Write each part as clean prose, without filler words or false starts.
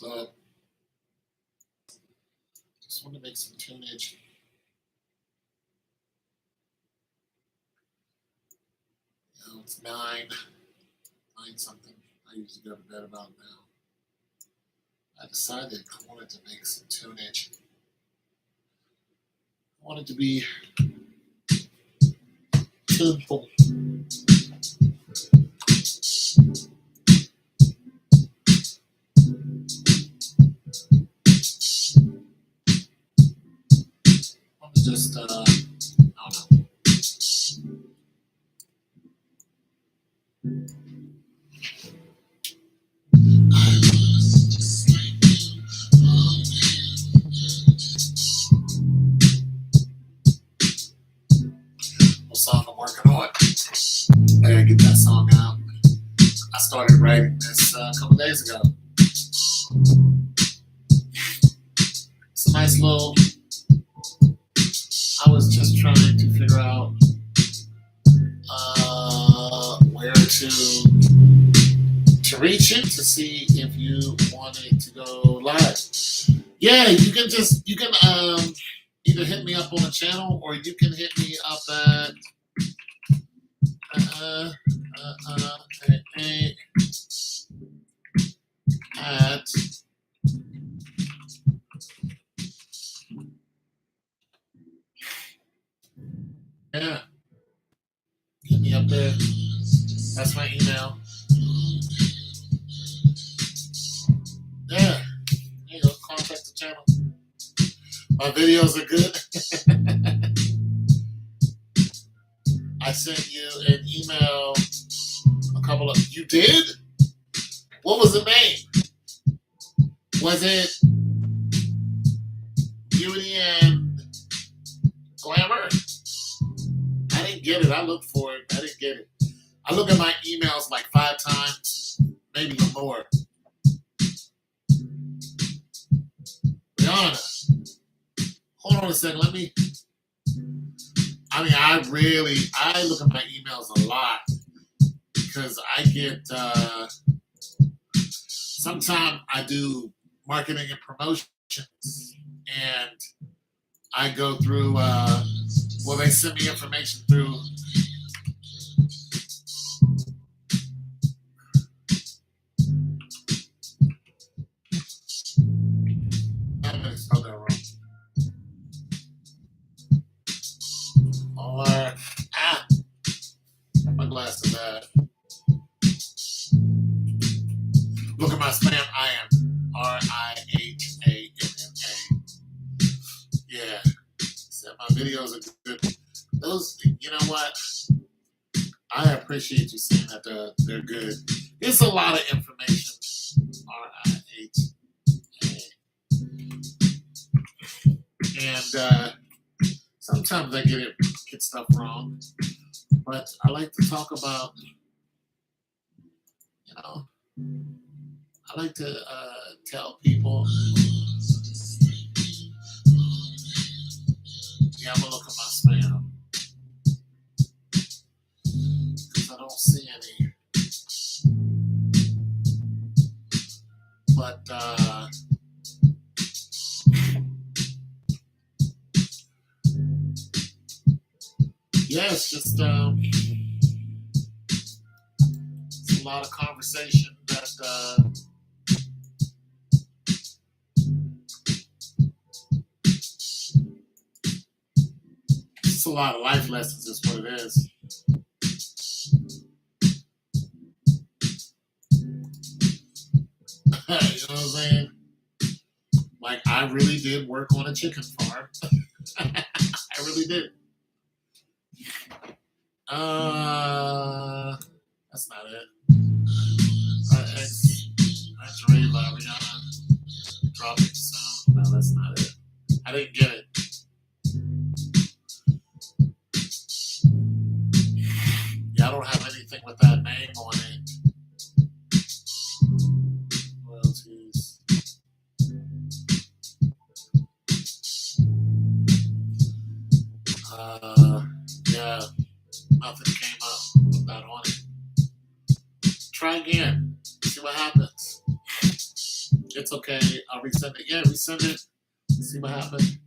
So just want to make some tunage. It's 9 something. I usually go to bed about now. I decided I wanted to make some tunage. I wanted to be tuneful. I'm just, I don't know. What song I'm working on? I gotta get that song out. I started writing this a couple days ago. It's a nice little. I was just trying to figure out where to reach it to see if you wanted to go live. Yeah, you can either hit me up on the channel or you can hit me up at yeah, hit me up there. That's my email. Yeah, there you go. Contact the channel. My videos are good. I sent you an email a couple of. You did? What was the name? Was it Beauty and Glamour? I didn't get it. I looked for it. I didn't get it. I look at my emails like 5 times, maybe more. Rihanna, hold on a second. I look at my emails a lot because I get, sometimes I do marketing and promotions and I go through, they send me information through. I'm going to spell that wrong. My glasses bad. Look at my spam. I am RIHAMMA. Yeah. So my videos are good. Those, you know what? I appreciate you saying that they're good. It's a lot of information. RIHA. And sometimes I get stuff wrong. But I like to talk about, I like to tell people. Yeah, I'm going to look at my spam. Because I don't see any. But, yeah, it's just it's a lot of conversation that it's a lot of life lessons is what it is. You know what I'm saying? Like, I really did work on a chicken farm. I really did. That's not it. That's Ray by Rihanna. Dropping sound. No, that's not it. I didn't get it. Yeah, I don't have anything with that name on it. Royalties. Yeah, nothing came up with that on it. Try again. See what happens. It's okay. I'll resend it. Yeah, resend it. See what happened.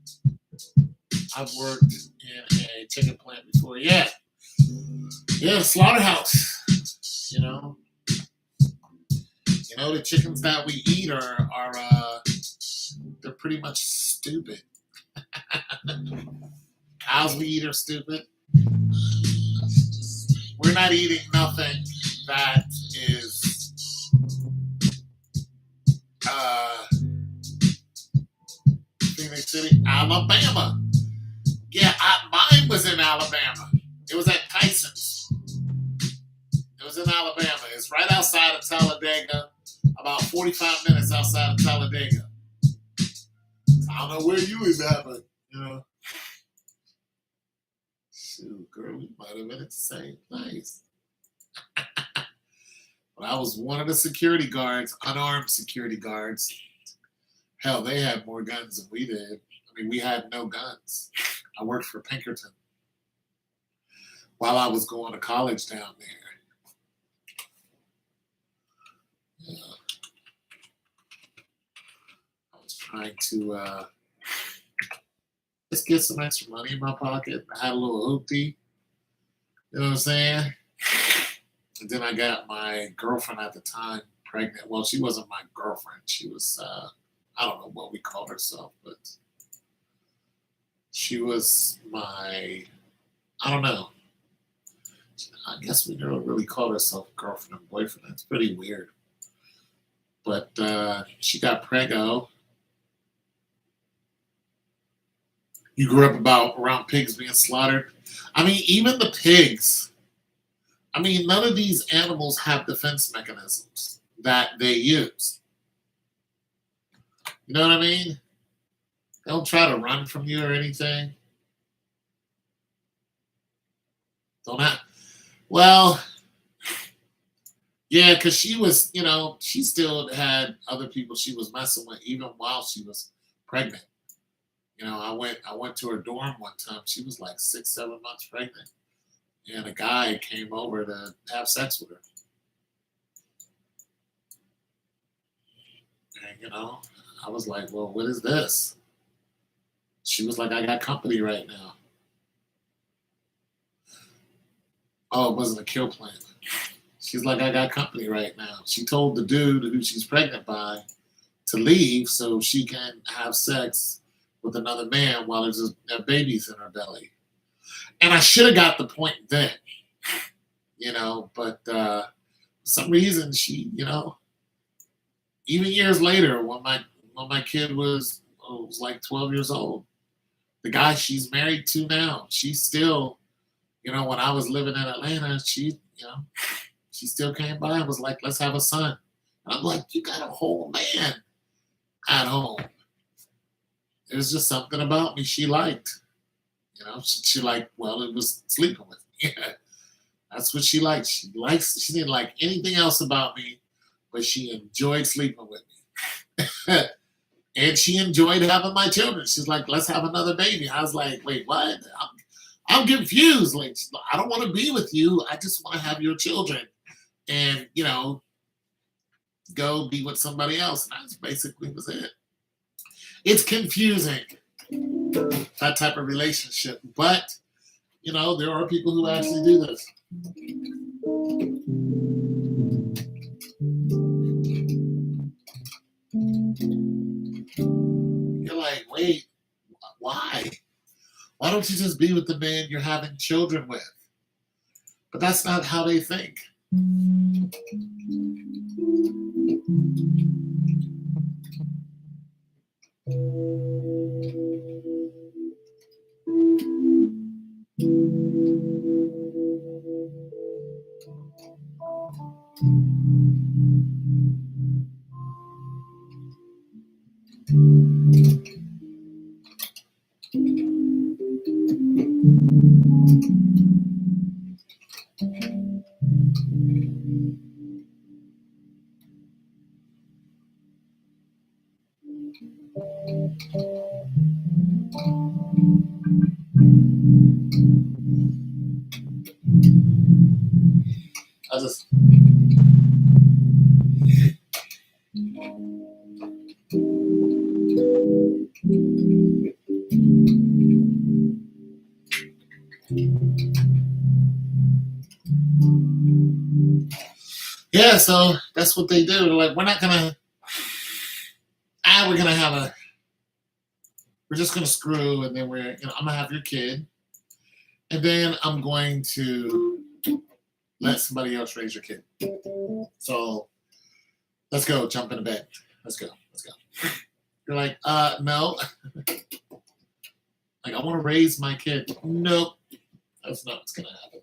I've worked in a chicken plant before. Yeah. Yeah, slaughterhouse. The chickens that we eat are they're pretty much stupid. Cows we eat are stupid. We're not eating nothing that is uh, Phoenix City, Alabama. Yeah, mine was in Alabama. It was at Tyson's. It was in Alabama. It's right outside of Talladega, about 45 minutes outside of Talladega. I don't know where you was at, but shoot, girl, we might have been at the same place. But I was one of the security guards, unarmed security guards. Hell, they had more guns than we did. I mean, we had no guns. I worked for Pinkerton while I was going to college down there. Yeah. I was trying to just get some extra money in my pocket. I had a little hoopty. You know what I'm saying? And then I got my girlfriend at the time pregnant. Well, she wasn't my girlfriend. She was, I don't know what we called herself, but she was I don't know. I guess we never really called herself girlfriend and boyfriend. That's pretty weird. But she got preggo. You grew up around pigs being slaughtered. I mean, even the pigs. I mean, none of these animals have defense mechanisms that they use. You know what I mean? They don't try to run from you or anything. Don't have. Well, yeah, because she was, she still had other people she was messing with even while she was pregnant. I went to her dorm one time. She was like 6, 7 months pregnant. And a guy came over to have sex with her. And, I was like, well, what is this? She was like, I got company right now. Oh, it wasn't a kill plan. She's like, I got company right now. She told the dude who she's pregnant by to leave so she can have sex with another man while there's a baby's in her belly. And I should have got the point then, but for some reason she, even years later when my kid was like 12 years old, the guy she's married to now, she still, when I was living in Atlanta, she still came by and was like, let's have a son. And I'm like, you got a whole man at home. It was just something about me she liked. She liked, well, it was sleeping with me. Yeah. That's what she liked. She didn't like anything else about me, but she enjoyed sleeping with me. And she enjoyed having my children. She's like, let's have another baby. I was like, wait, what? I'm confused. Like, I don't want to be with you. I just want to have your children and, go be with somebody else. And that's basically was it. It's confusing, that type of relationship. But, there are people who actually do this. You're like, wait, why? Why don't you just be with the man you're having children with? But that's not how they think. I just Yeah, so that's what they do. They're like, we're not gonna. We're gonna have a. We're just gonna screw, and then I'm gonna have your kid, and then I'm going to let somebody else raise your kid. So let's go, jump into bed. Let's go. You're like, no. Like, I want to raise my kid. Nope. That's not what's gonna happen.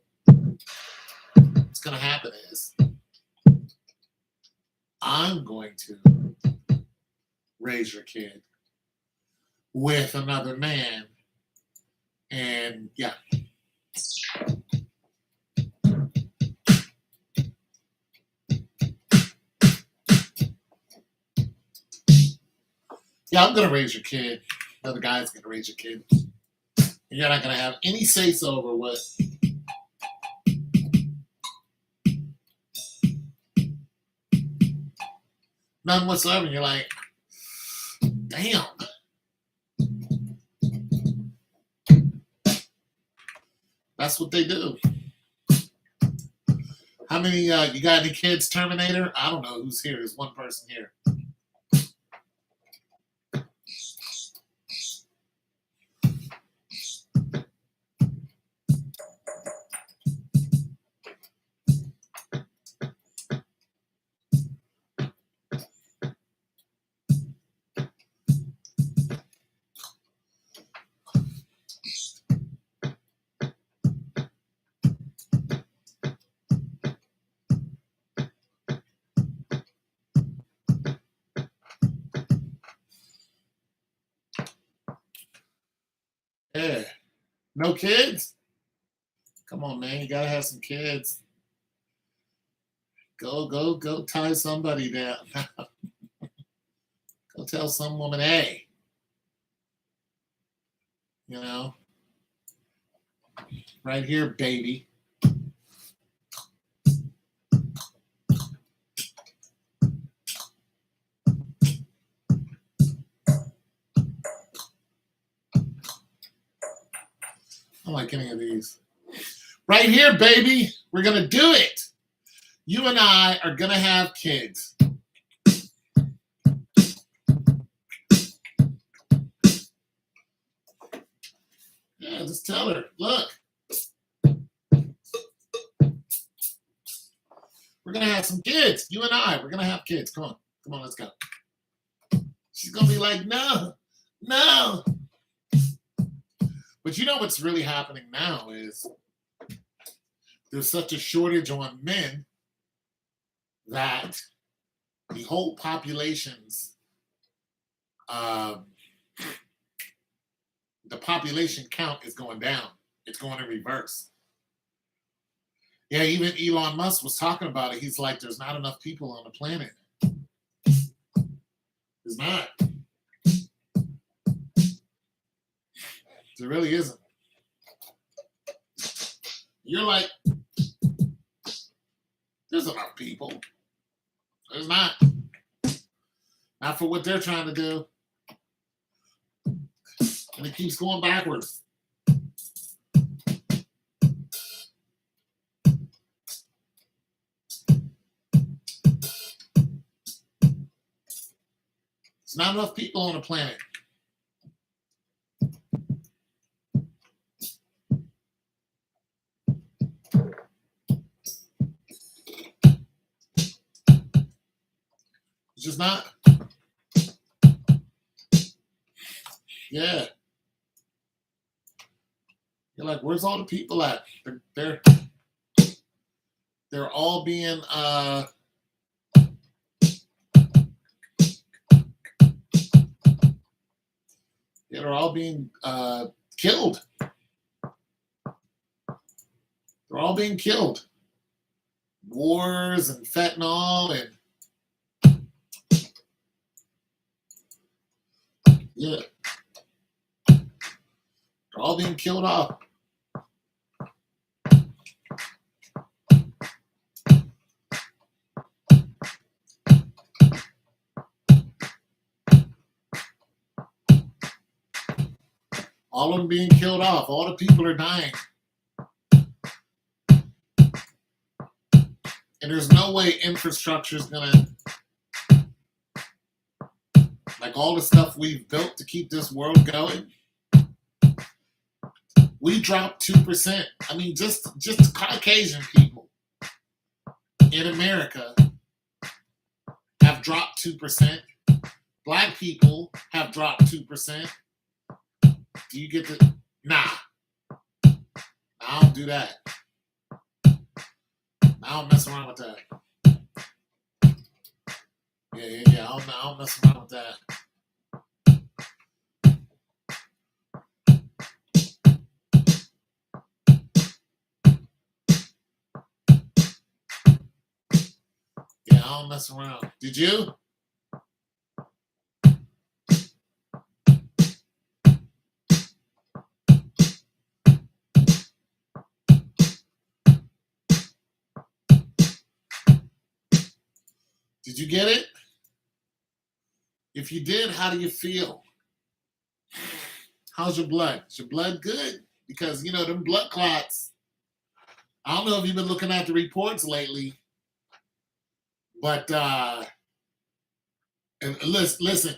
What's gonna happen is I'm going to raise your kid with another man, and yeah. Yeah, I'm gonna raise your kid. Another guy's gonna raise your kid. You're not gonna have any say-so over what. None whatsoever. And you're like, damn. That's what they do. How many, you got any kids, Terminator? I don't know who's here. There's one person here. Yeah. No kids? Come on, man. You gotta have some kids. Go tie somebody down. Go tell some woman, hey. You know? Right here, baby. I don't like any of these. Right here, baby. We're going to do it. You and I are going to have kids. Yeah, just tell her, look. We're going to have some kids. You and I, we're going to have kids. Come on, let's go. She's going to be like, no. But you know what's really happening now is there's such a shortage on men that the whole population's the population count is going down. It's going in reverse. Yeah, even Elon Musk was talking about it. He's like, there's not enough people on the planet. There's not. There really isn't. You're like, there's enough people. There's not. Not for what they're trying to do. And it keeps going backwards. There's not enough people on the planet. It's just not. Yeah. You're like, where's all the people at? They're all being they're all being killed. They're all being killed. Wars and fentanyl and yeah. They're all being killed off. All of them being killed off. All the people are dying. And And there's no way infrastructure is gonna, like all the stuff we've built to keep this world going. We dropped 2%. I mean, just Caucasian people in America have dropped 2%. Black people have dropped 2%. Do you get the? Nah, I don't do that. I don't mess around with that. Yeah. I don't mess around with that. Yeah, I don't mess around. Did you? Did you get it? If you did, how do you feel? How's your blood? Is your blood good? Because, you know, them blood clots, I don't know if you've been looking at the reports lately, but and listen,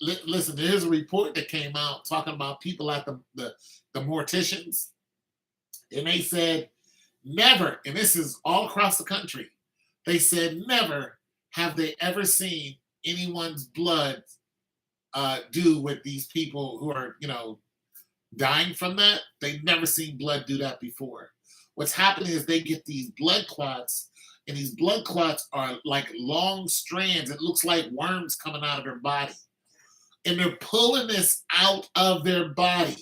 there's a report that came out talking about people at the morticians, and they said never, and this is all across the country, they said never have they ever seen anyone's blood do with these people who are, you know, dying from that. They've never seen blood do that before. What's happening is they get these blood clots, and these blood clots are like long strands. It looks like worms coming out of their body. And they're pulling this out of their body.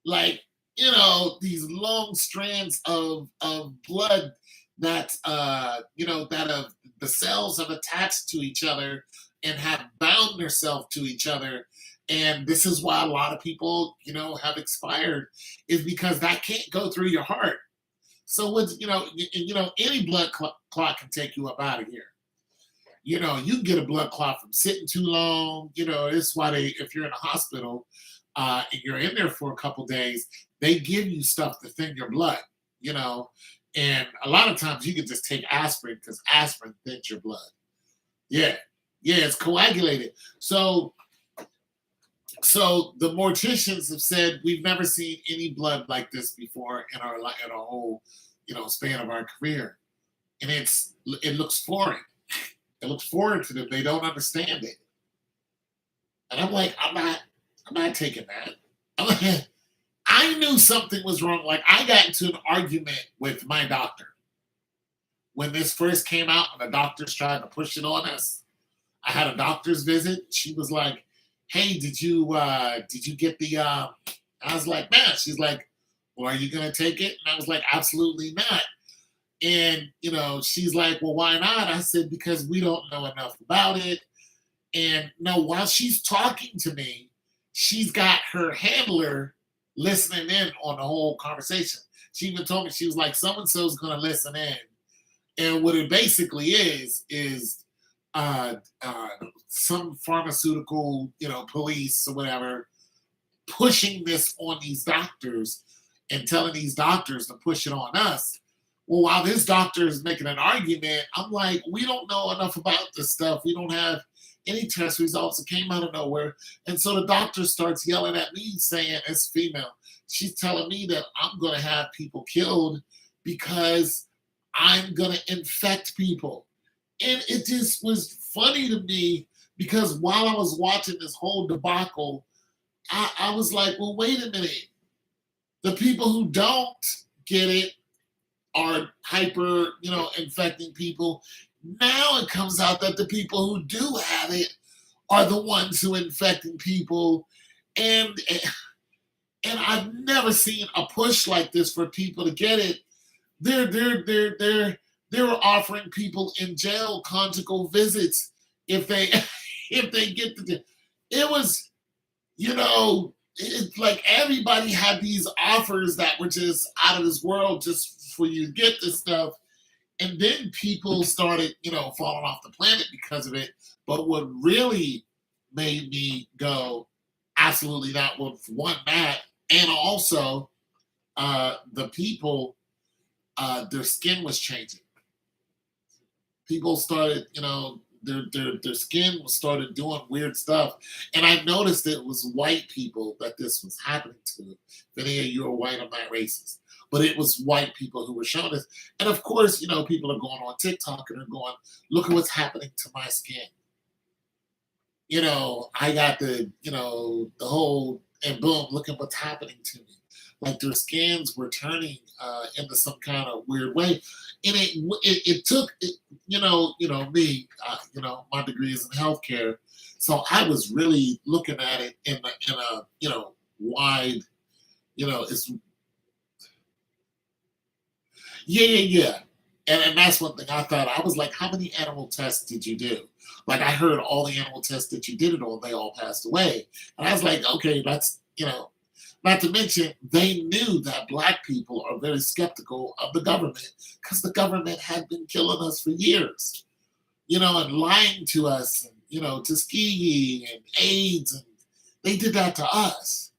Like, you know, these long strands of blood that, you know, that the cells have attached to each other and have bound themselves to each other. And this is why a lot of people, you know, have expired, is because that can't go through your heart. So with, you know, any blood clot can take you up out of here. You know, you can get a blood clot from sitting too long. You know, it's why if you're in a hospital and you're in there for a couple days, they give you stuff to thin your blood, you know. And a lot of times you can just take aspirin because aspirin thins your blood. Yeah, it's coagulated. So the morticians have said we've never seen any blood like this before in our whole, you know, span of our career, and it looks foreign. It looks foreign to them. They don't understand it, and I'm like, I'm not taking that. I'm like, I knew something was wrong. Like, I got into an argument with my doctor when this first came out, and the doctors tried to push it on us. I had a doctor's visit. She was like, "Hey, did you get the?" I was like, "Man." She's like, "Well, are you gonna take it?" And I was like, "Absolutely not." And, you know, she's like, "Well, why not?" I said, "Because we don't know enough about it." And no, while she's talking to me, she's got her handler listening in on the whole conversation. She even told me, she was like, "So and so's gonna listen in." And what it basically is uh, uh, some pharmaceutical, you know, police or whatever, pushing this on these doctors and telling these doctors to push it on us. Well, while this doctor is making an argument, I'm like, we don't know enough about this stuff. We don't have any test results. It came out of nowhere. And so the doctor starts yelling at me saying, it's female. She's telling me that I'm going to have people killed because I'm going to infect people. And it just was funny to me because while I was watching this whole debacle, I was like, well, wait a minute. The people who don't get it are hyper, you know, infecting people. Now it comes out that the people who do have it are the ones who are infecting people. And I've never seen a push like this for people to get it. They're offering people in jail conjugal visits if they if they get the. It was, you know, it's like everybody had these offers that were just out of this world just for you to get this stuff. And then people started, you know, falling off the planet because of it. But what really made me go, absolutely not, was one, that, and also the people, their skin was changing. People started, their skin started doing weird stuff, and I noticed it was white people that this was happening to. If any of you are white, I'm not racist, but it was white people who were showing this, and of course, people are going on TikTok and are going, "Look at what's happening to my skin." I got the whole, and boom, look at what's happening to me. Like their skins were turning into some kind of weird way, and it took me, my degree is in healthcare, so I was really looking at it in a wide, it's yeah. And that's one thing I thought. I was like, how many animal tests did you do? Like I heard all the animal tests that you did it on, they all passed away. And I was like, okay, not to mention they knew that black people are very skeptical of the government because the government had been killing us for years, and lying to us, and, Tuskegee and AIDS, and they did that to us.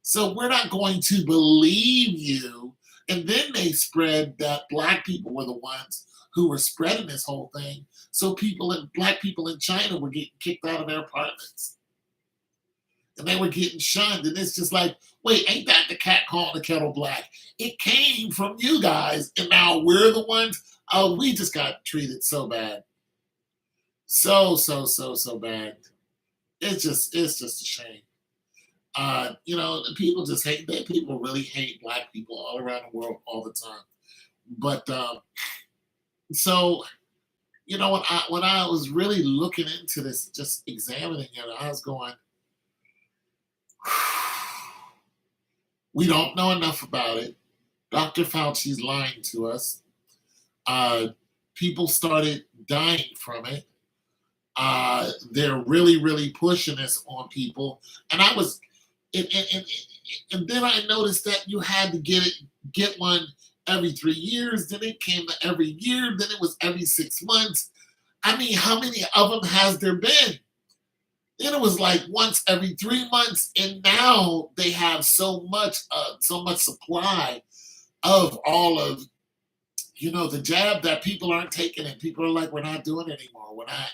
So we're not going to believe you. And then they spread that black people were the ones who were spreading this whole thing. So black people in China were getting kicked out of their apartments. And they were getting shunned. And it's just like, wait, ain't that the cat calling the kettle black? It came from you guys. And now we're the ones. Oh, we just got treated so bad. So bad. It's just a shame. People just hate that. People really hate black people all around the world all the time. But so when I was really looking into this, just examining it, I was going, we don't know enough about it. Dr. Fauci's lying to us. People started dying from it. They're really, really pushing this on people, and I was. And then I noticed that you had to get one every 3 years. Then it came to every year. Then it was every 6 months. I mean, how many of them has there been? Then it was like once every 3 months, and now they have so much supply of all of the jab that people aren't taking, and people are like, we're not doing it anymore. We're not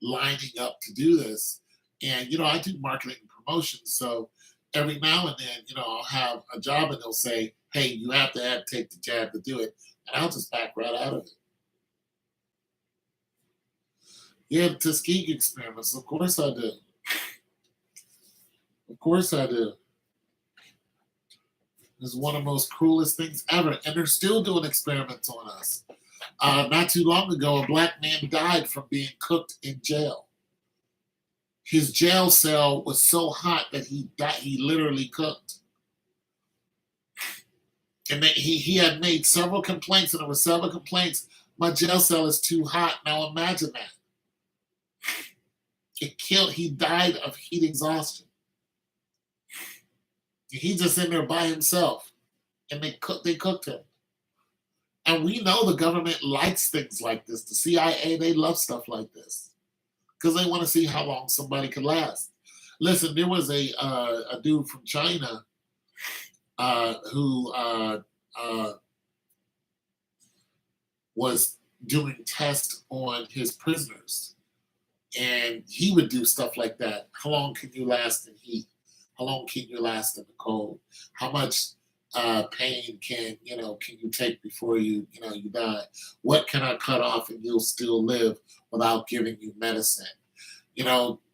lining up to do this. And I do marketing and promotion, so every now and then, I'll have a job and they'll say, hey, you have to take the jab to do it. And I'll just back right out of it. Yeah, the Tuskegee experiments. Of course I do. Of course I do. It's one of the most cruelest things ever. And they're still doing experiments on us. Not too long ago, a black man died from being cooked in jail. His jail cell was so hot that he literally cooked. And he had made several complaints, and there were several complaints. My jail cell is too hot. Now imagine that. He died of heat exhaustion. He's just in there by himself. And they cooked him. And we know the government likes things like this. The CIA, they love stuff like this. Because they want to see how long somebody can last. Listen, there was a dude from China who was doing tests on his prisoners. And he would do stuff like that. How long can you last in heat? How long can you last in the cold? How much pain can you take before you die? What can I cut off and you'll still live without giving you medicine?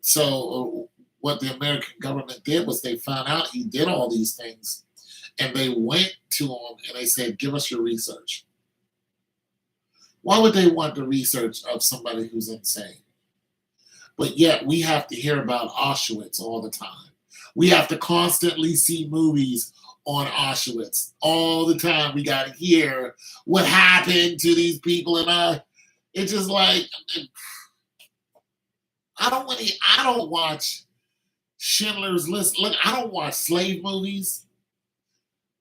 So what the American government did was they found out he did all these things, and they went to him and they said, give us your research. Why would they want the research of somebody who's insane? But yet we have to hear about Auschwitz all the time. We have to constantly see movies on Auschwitz all the time. We got to hear what happened to these people, and it's just like I don't watch Schindler's List. Look, I don't watch slave movies.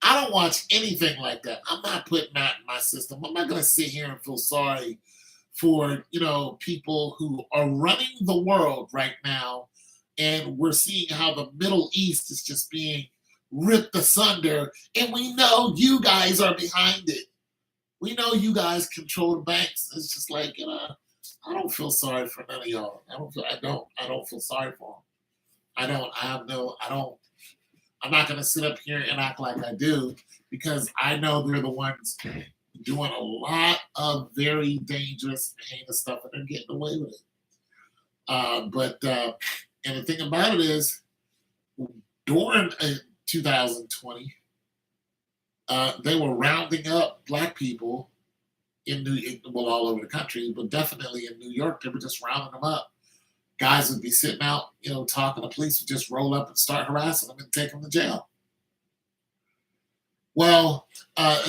I don't watch anything like that. I'm not putting that in my system. I'm not going to sit here and feel sorry for people who are running the world right now, and we're seeing how the Middle East is just being ripped asunder, and we know you guys are behind it. We know you guys control the banks. It's just like I don't feel sorry for none of y'all. I don't feel sorry for them. I don't. I have no. I don't. I'm not going to sit up here and act like I do because I know they're the ones doing a lot of very dangerous and heinous stuff and they're getting away with it. But and the thing about it is, during 2020, they were rounding up black people well, all over the country, but definitely in New York, they were just rounding them up. Guys would be sitting out, talking. The police would just roll up and start harassing them and take them to jail. Well,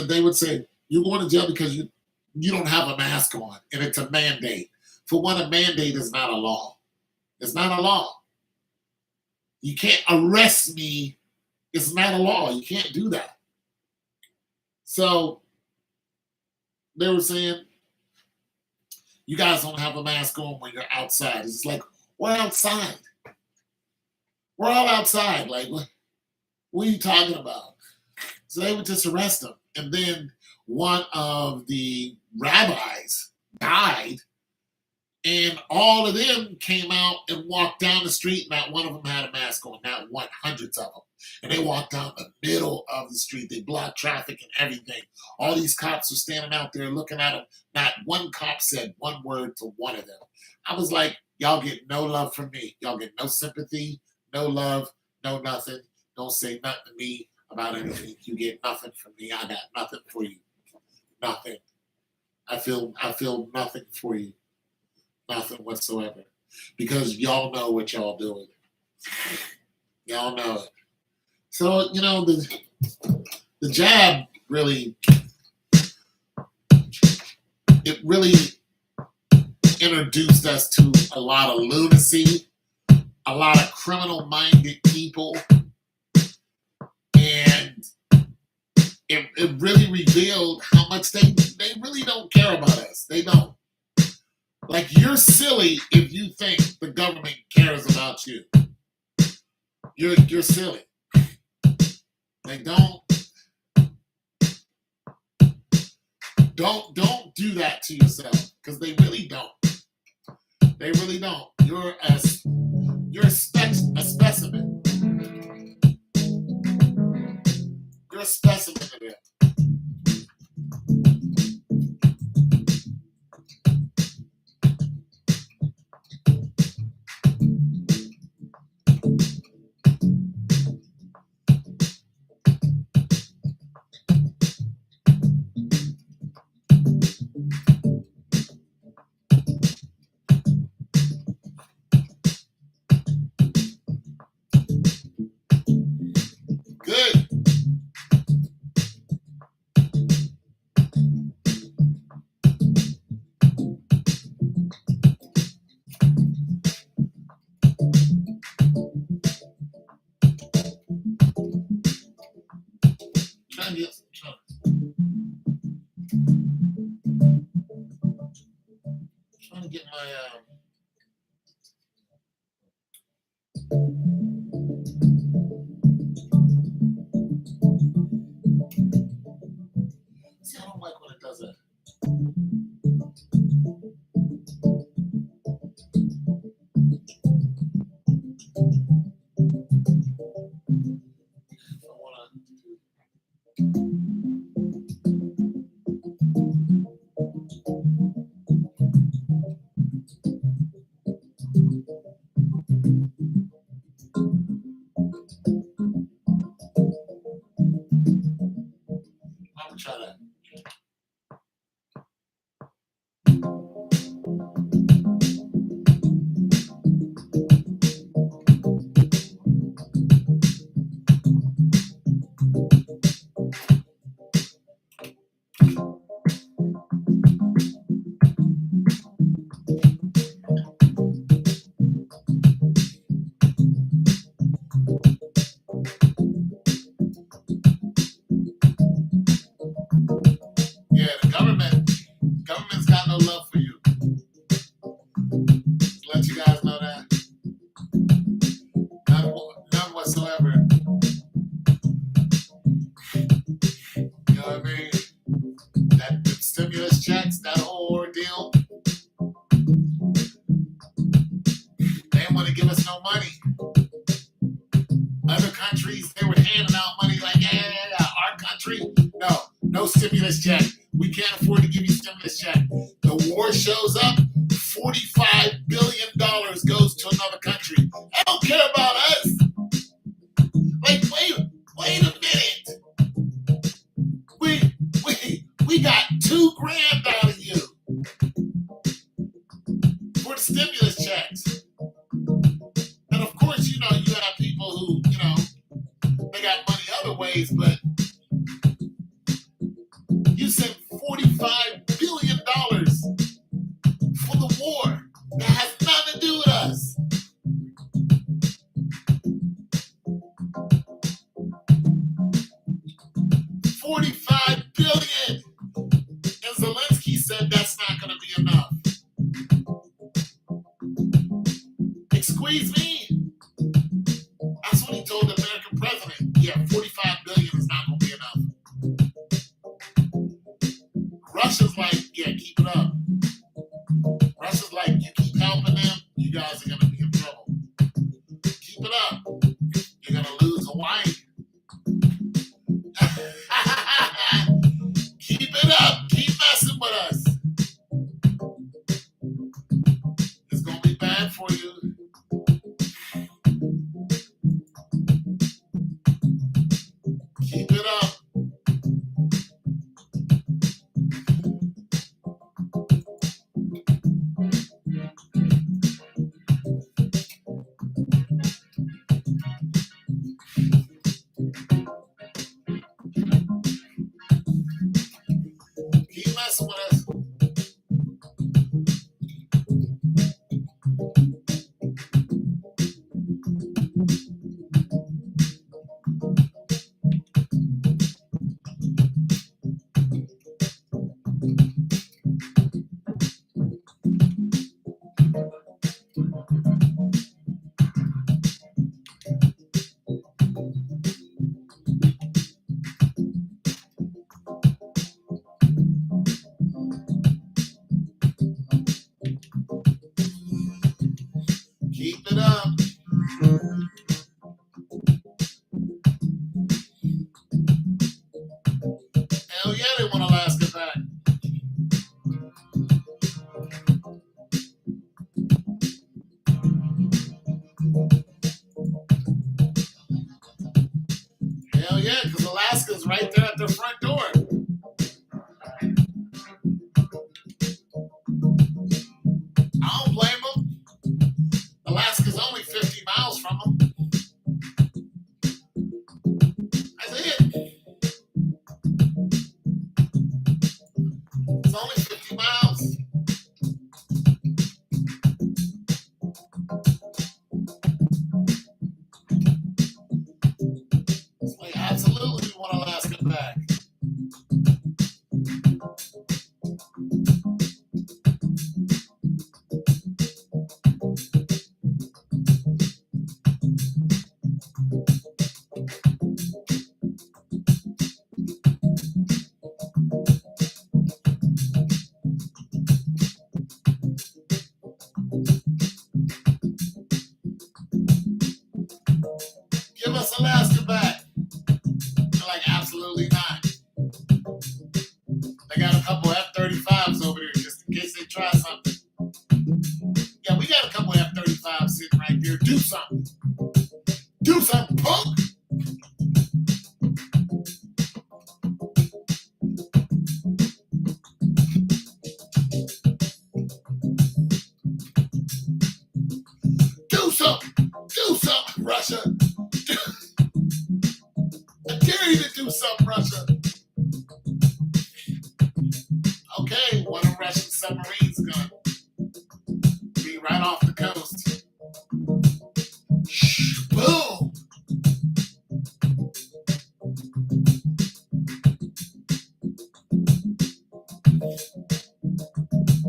they would say, you're going to jail because you don't have a mask on, and it's a mandate. For one, a mandate is not a law. It's not a law. You can't arrest me. It's not a law. You can't do that. So they were saying, you guys don't have a mask on when you're outside. It's like, we're outside. We're all outside. Like, what are you talking about? So they would just arrest them. And then one of the rabbis died, and all of them came out and walked down the street. Not one of them had a mask on, not one, hundreds of them. And they walked down the middle of the street. They blocked traffic and everything. All these cops were standing out there looking at them. Not one cop said one word to one of them. I was like, y'all get no love from me. Y'all get no sympathy, no love, no nothing. Don't say nothing to me about anything. You get nothing from me. I got nothing for you. Nothing. I feel nothing for you. Nothing whatsoever. Because y'all know what y'all doing. Y'all know it. So, the jab really introduced us to a lot of lunacy, a lot of criminal-minded people, and it really revealed how much they really don't care about us. They don't. Like, you're silly if you think the government cares about you. You're silly. Like, don't do that to yourself, because they really don't. They really don't. You're a specimen. You're a specimen of them. Good. Trying to get my see, I don't like when it does that. I want to try that. Yeah, the government's got no love for you. Just let you guys know that. None whatsoever. You know what I mean? That stimulus checks, that whole ordeal. give us no money. Other countries, they were handing out money like, yeah. Our country, no stimulus check. We can't afford to give you stimulus check. The war shows up, $45 billion goes to another country. They don't care about us. Like, wait a minute. We got $2,000 out of you for the stimulus checks. And of course, you have people who, they got money other ways, but you sent $45 billion for the war. That has nothing to do with us. $45 billion. And Zelensky said that's not going to be enough. Squeeze me. That's what he told the American president. Yeah, $45 billion is not going to be enough. Russia's like, yeah, keep it up. Russia's like, you keep helping them, you guys are going to be in trouble. Keep it up. You're going to lose Hawaii. Keep it up. Keep messing with us. It's going to be bad for you. Keep it up. Keep messing with us. Keep it up. Hell yeah, they want Alaska back. Hell yeah, because Alaska's right there at their front door. I don't blame them. Alaska's only 50 miles from them. That's it. It's only 50 miles. It's like, absolutely, we want Alaska back. Give us Alaska back. They're like, absolutely not. They got a couple F-35s over there just in case they try something. Yeah, we got a couple F-35s sitting right there. Do something. Do something, punk. Do something. Do something, Russia. I dare you to do something, Russia. Okay, one of Russian submarines is going to be right off the coast. Boom.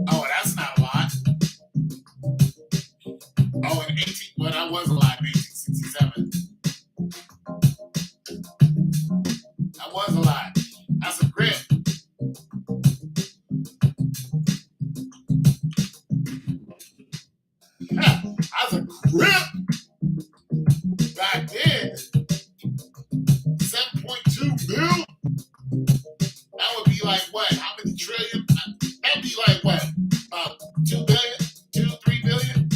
Oh, that's not a lot. Oh, in 18, well, that was a lot in 1867. That was a lot. That's a grip. Yeah, that's a grip. many trillion? That'd be like what? About 2 billion? 3 billion?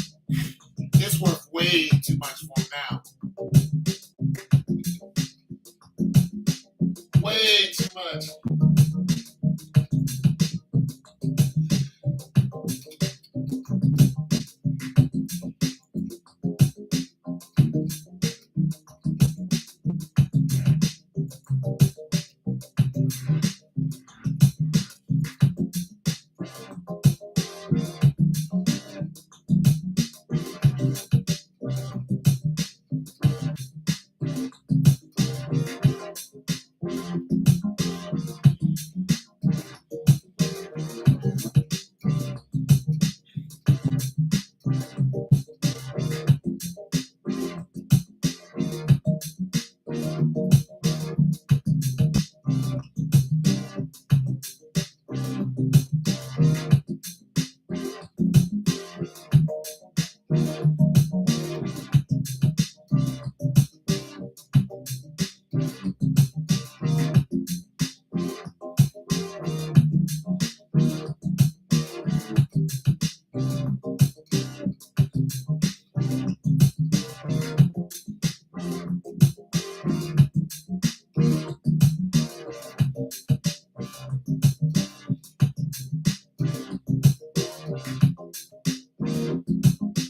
It's worth way too much more now. Way too much.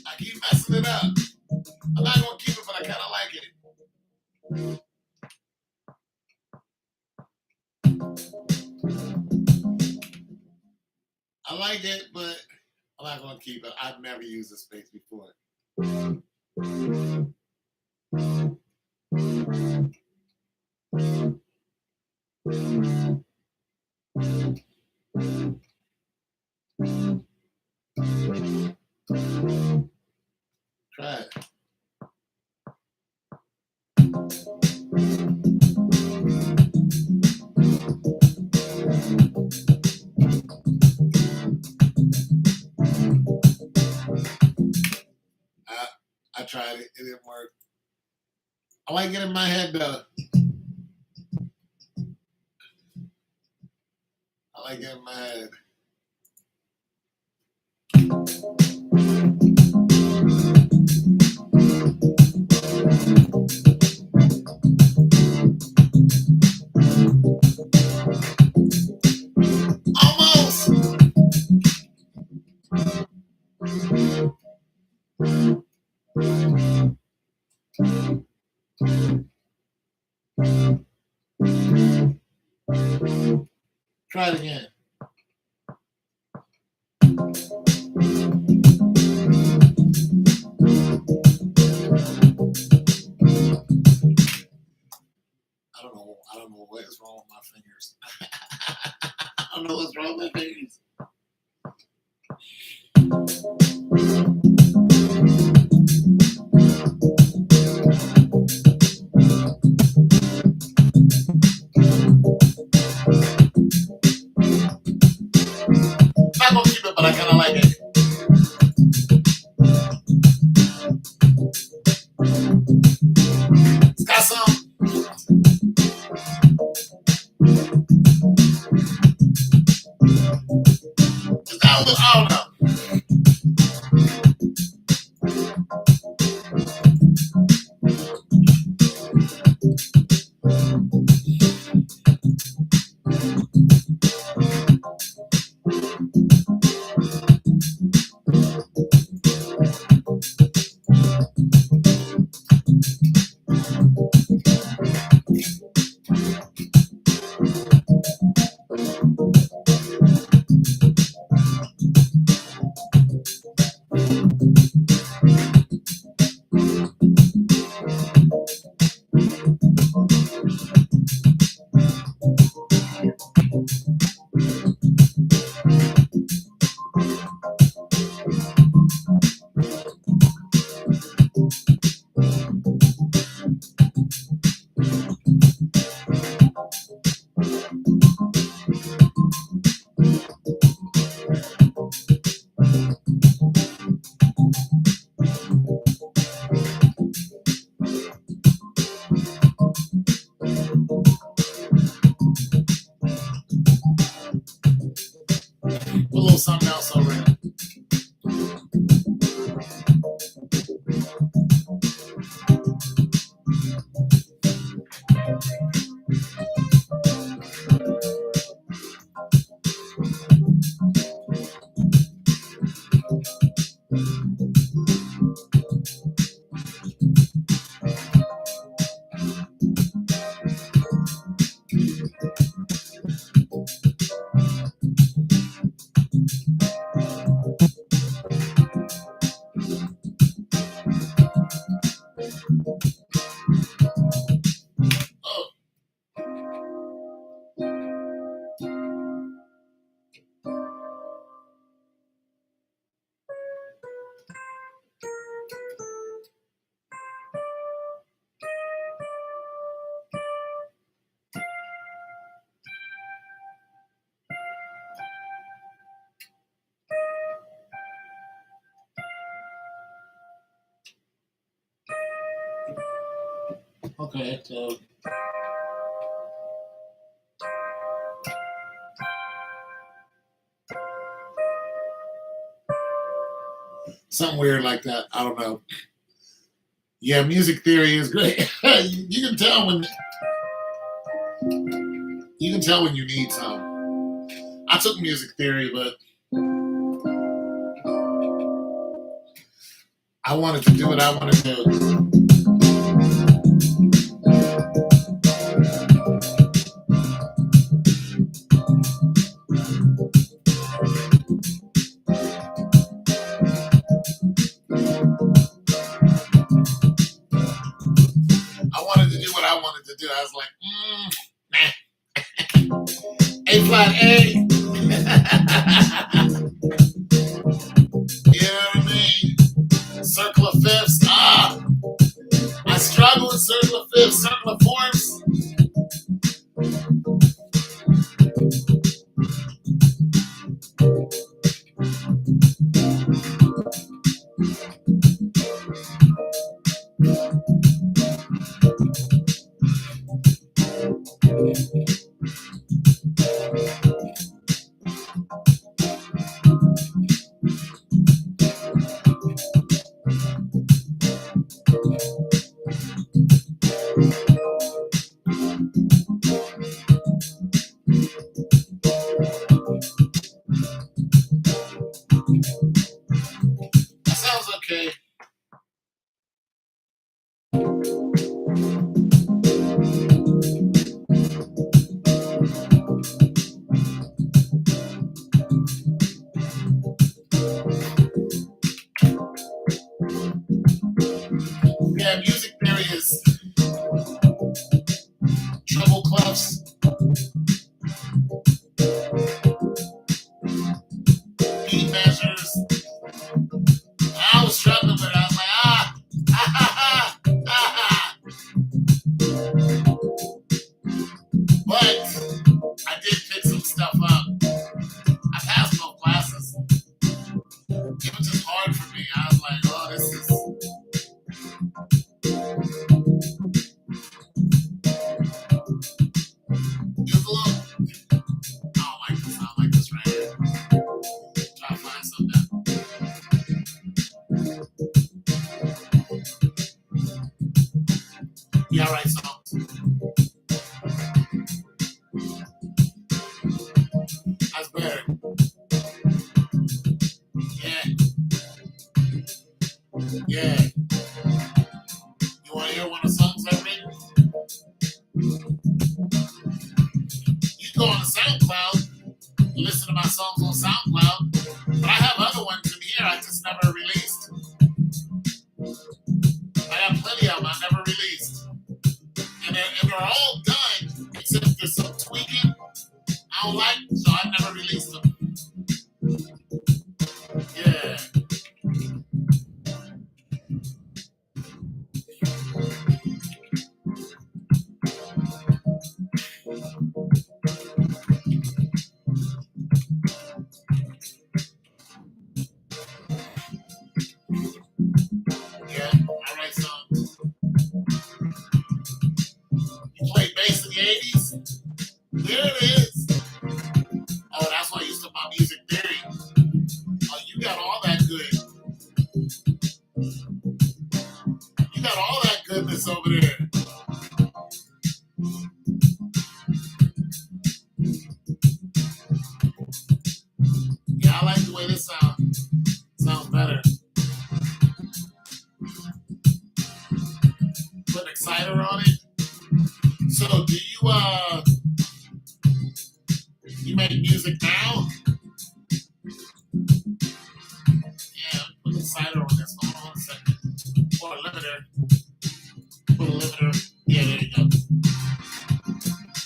I keep messing it up. I'm not gonna keep it, but I kind of like it. I like it, but I'm not gonna keep it. I've never used this space before. Try it. I tried it. It didn't work. I like it in my head though. I like it in my head. Almost. Try it again. I don't know what is wrong with my fingers. I don't know what's wrong with my fingers. I'm not gonna keep it, but I kind of like it. It's got some. I don't know. Put a little something else over it. Oh, okay. So something weird like that. I don't know. Yeah, music theory is great. You can tell when you need some. I took music theory, but I wanted to do what I wanted to. I wanted to do what I wanted to do. I was like, nah. A flat A. You know what I mean? Circle of fifths. I struggle with circle of fifths, circle of fourths. That sounds okay. Yeah, music theory is treble clefs, beat measures. I was struggling with it. I was like, But I did pick some stuff up. I passed both classes. It was just hard for me. I was like, oh, this is. It was a little. I don't like this. I don't like this right here. Try to find something. Yeah, right. That's better. Yeah. Yeah. You want to hear one of the songs I've written? You can go on SoundCloud, listen to my songs on SoundCloud, but I have other ones in here I just never released. I have plenty of them I never released. And they're all done, except there's some tweaking I don't like, so I've never released them. Yeah. Yeah, I write songs. You play bass. my music theory. Oh, you got all that good. You got all that goodness over there. Yeah, I like the way this sounds. Sounds better. Put an exciter on it. So do you make music now? Yeah, put an exciter on this. Hold on a second. Or a limiter. Put a limiter. Yeah, there you go.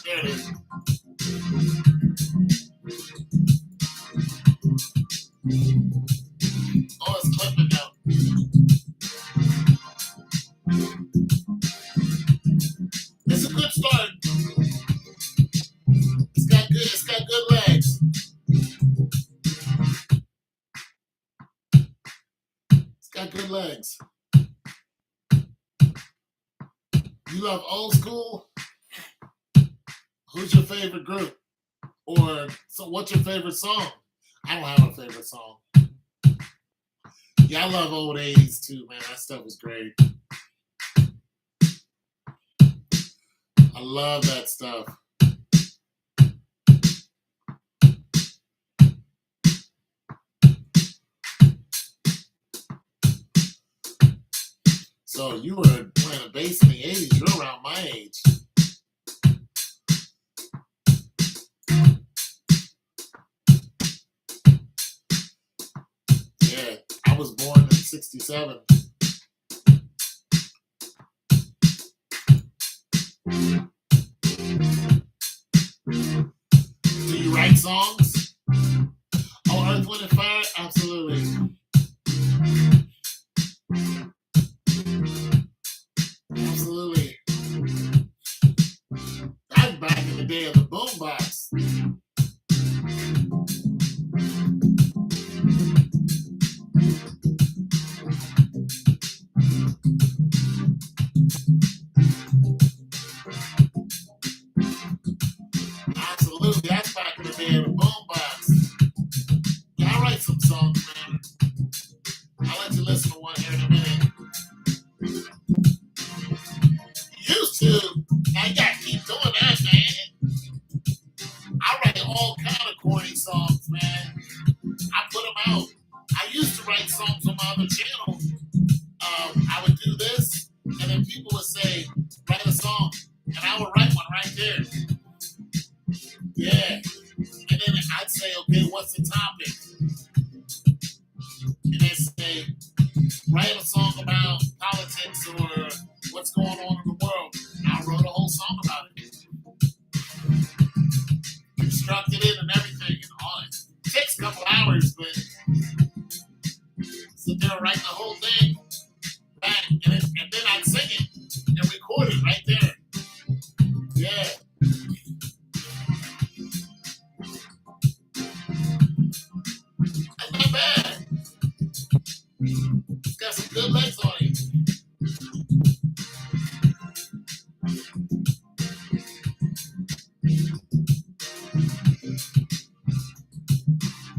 There it is. Oh, it's clipping now. It's a good start. It's got good legs. It's got good legs. You love old school? Who's your favorite group? Or so what's your favorite song? I don't have a favorite song. Yeah, I love old 80s too, man. That stuff is great. I love that stuff. So you were playing a bass in the 80s. You're around my age. Yeah, I was born in 67. Do you write songs? Oh, Earth, Wind, and Fire? Absolutely. Absolutely. That's back in the day of the boombox. Absolutely. That's back in the day of the boombox. Yeah, I write some songs, man. I'll let you listen to one here in a minute. Used to. Now you gotta keep doing that, man. I write all kind of corny songs, man. I put them out. I used to write songs on my other channel. I would do this, and then people would say, write a song, and I would write one right there. Yeah. And then I'd say, okay, what's the topic? And they'd say, write a song about politics or what's going on in the world. And I wrote a whole song about it. Constructed it and everything and all it. It takes a couple hours, but sit there writing the whole thing back, and then I'd sing it and record it right there. Yeah. That's not bad. It's got some good legs on it.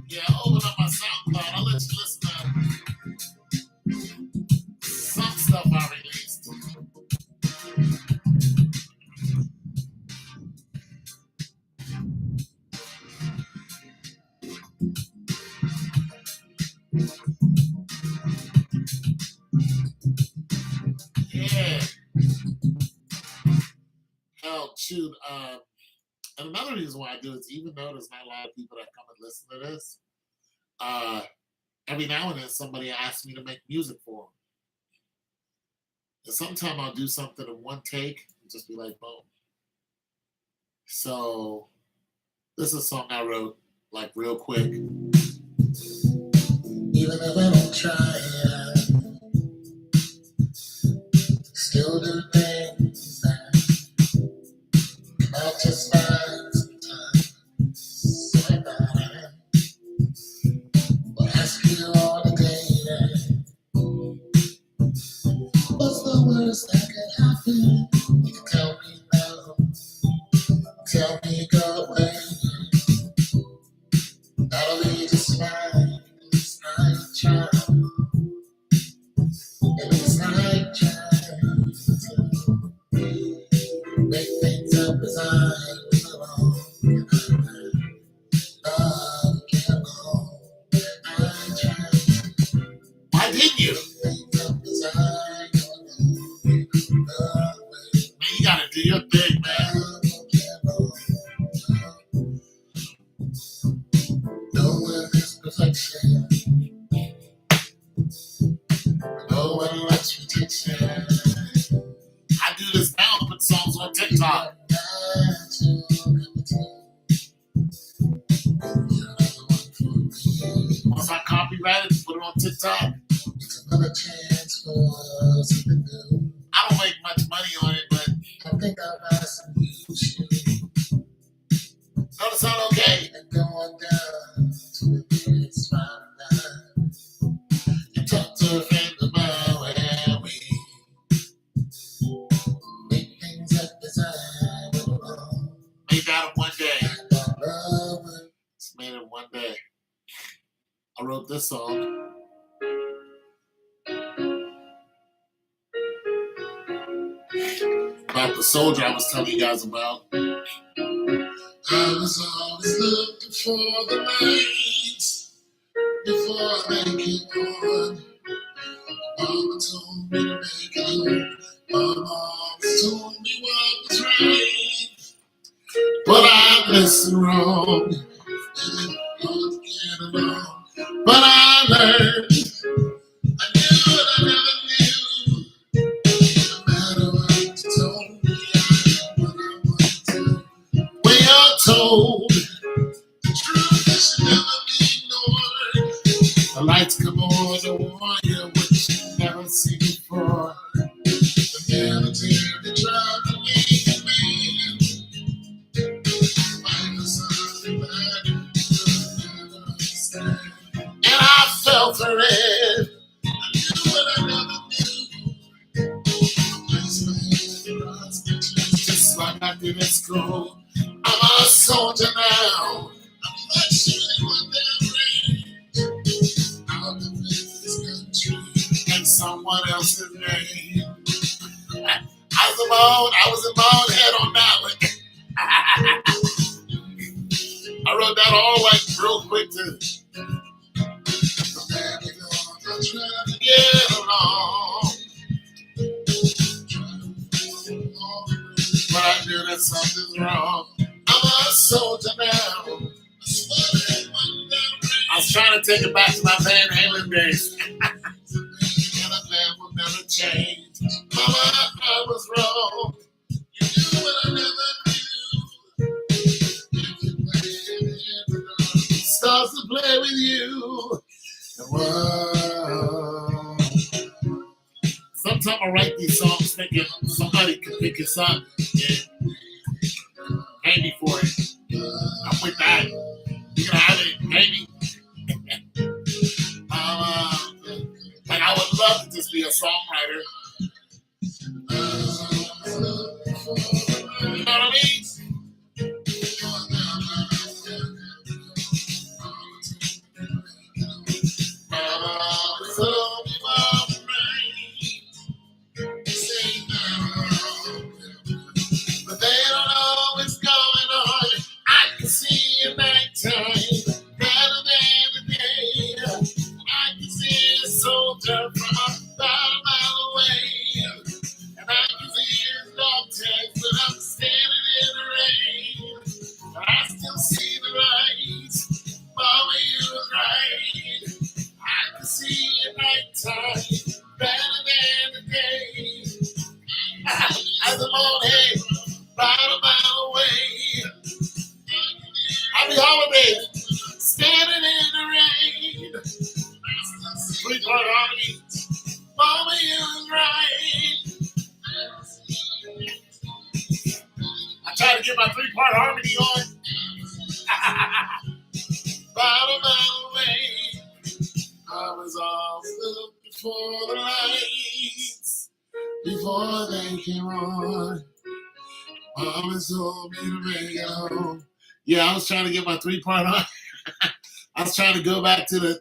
Yeah, I'll open up my SoundCloud. I'll let you listen to some stuff I released. Yeah. Hell, shoot. And another reason why I do it is even though there's not a lot of people that come and listen to this, every now and then somebody asks me to make music for them. And sometimes I'll do something in one take and just be like, boom. So this is a song I wrote like real quick. Even if I don't try, I still do things that I just find sometimes. So I will ask you all the day, what's the worst that could happen? You can tell me no, tell me go away. That'll be just fine. It's not trying. It's not trying to make things up as I belong. Love can't go. I try. Why didn't you? Things up as I belong. Man, you gotta do your thing, man. No one is perfection. No one likes protection. I do this now, put songs on TikTok. Once I copyright it, put it on TikTok. It's another chance for something new. I don't make much money on it, but I think I'll buy some new shoes. Does it sound okay? And going down to the next spot and talk to a friend about where we make things up as I belong. Made that in one day. It's made it one day. I wrote this song. About the soldier I was telling you guys about. I was always looking for the lights before they came on. Mama told me to make it home. Mama always told me what was right, but I listened wrong. Didn't get along, but I learned. I knew what I never knew. No matter what you told me, I know what I want to do. When you're told the truth that should never be ignored, the lights come on to warn you what you never seen before. The narrative they tried to make a man find something that you could never understand. And I fell for it. I knew what I never knew. Just like I did at school. I'm a soldier now. I'm not shooting one damn range. I'll defend this country in someone else's name. I was a bald head on that one. I wrote that all like real quick too. I'm trying to get along. But I knew that something's wrong. I'm a soldier now. I was trying to take it back to my Van Halen days. And a man will never change. Mama, I was wrong. You knew what I never knew. Starts to play with you. Whoa. Sometimes I write these songs thinking somebody could pick this up and pay me for it. I'm with that. You can have it, pay me. Like I would love to just be a songwriter. You know what I mean? But they don't know what's going on. I can see at nighttime better than the day. I can see a soldier from about a mile away. And I can see his dog tags, but I'm standing in the rain. But I still see the lights. Mama, you were right. I can see at nighttime better than the day. As the morning, about a mile away. Happy holidays, standing in the rain. 3-part harmony. Mama, you was right. I try to get my 3-part harmony on. About a mile away. I was always looking for the lights before they came on. Mama told me to make it home. Yeah, I was trying to get my 3-part on. I was trying to go back to the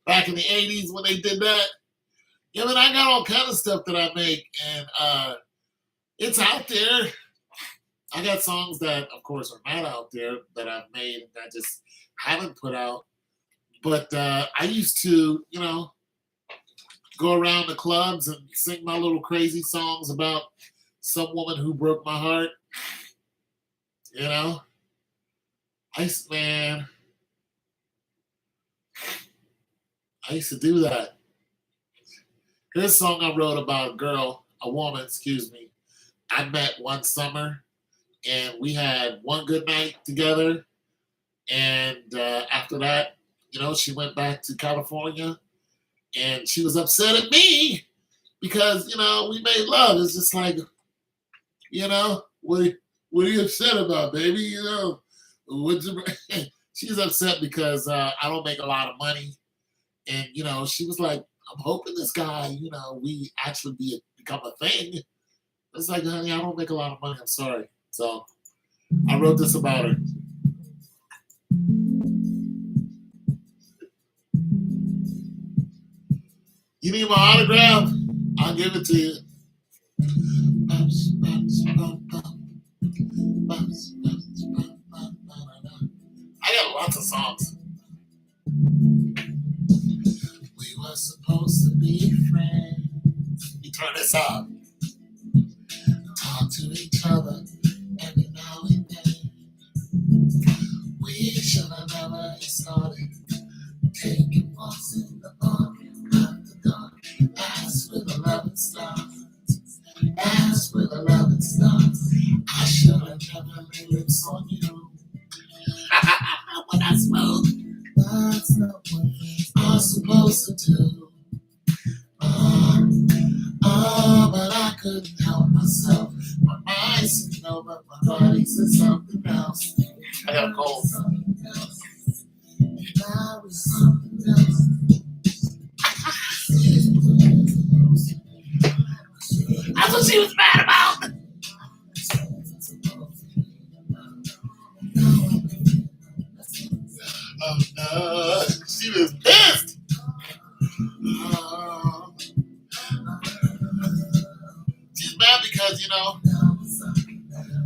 back in the 80s when they did that. Yeah, but I got all kind of stuff that I make, and it's out there. I got songs that, of course, are not out there that I've made and I just haven't put out. But I used to, go around the clubs and sing my little crazy songs about some woman who broke my heart. You know, man, I used to do that. Here's a song I wrote about a woman, excuse me, I met one summer, and we had one good night together. And after that, she went back to California, and she was upset at me because, we made love. It's just like, what are you upset about, baby? What's she's upset because I don't make a lot of money. And, she was like, I'm hoping this guy, we actually become a thing. It's like, honey, I don't make a lot of money. I'm sorry. So I wrote this about her. You need my autograph? I'll give it to you. I got lots of songs. We were supposed to be friends. You turn this up. Talk to each other every now and then. We should have never started taking walks in the park after dark. That's where the loving starts. That's where the loving starts. I should have never laid lips on you. When I smoke, that's not what I'm supposed to do. But I couldn't help myself. My mind said no, but my body said something else. I got a cold. That was something else. That's what she was mad about. Oh no, she was pissed. She's mad because,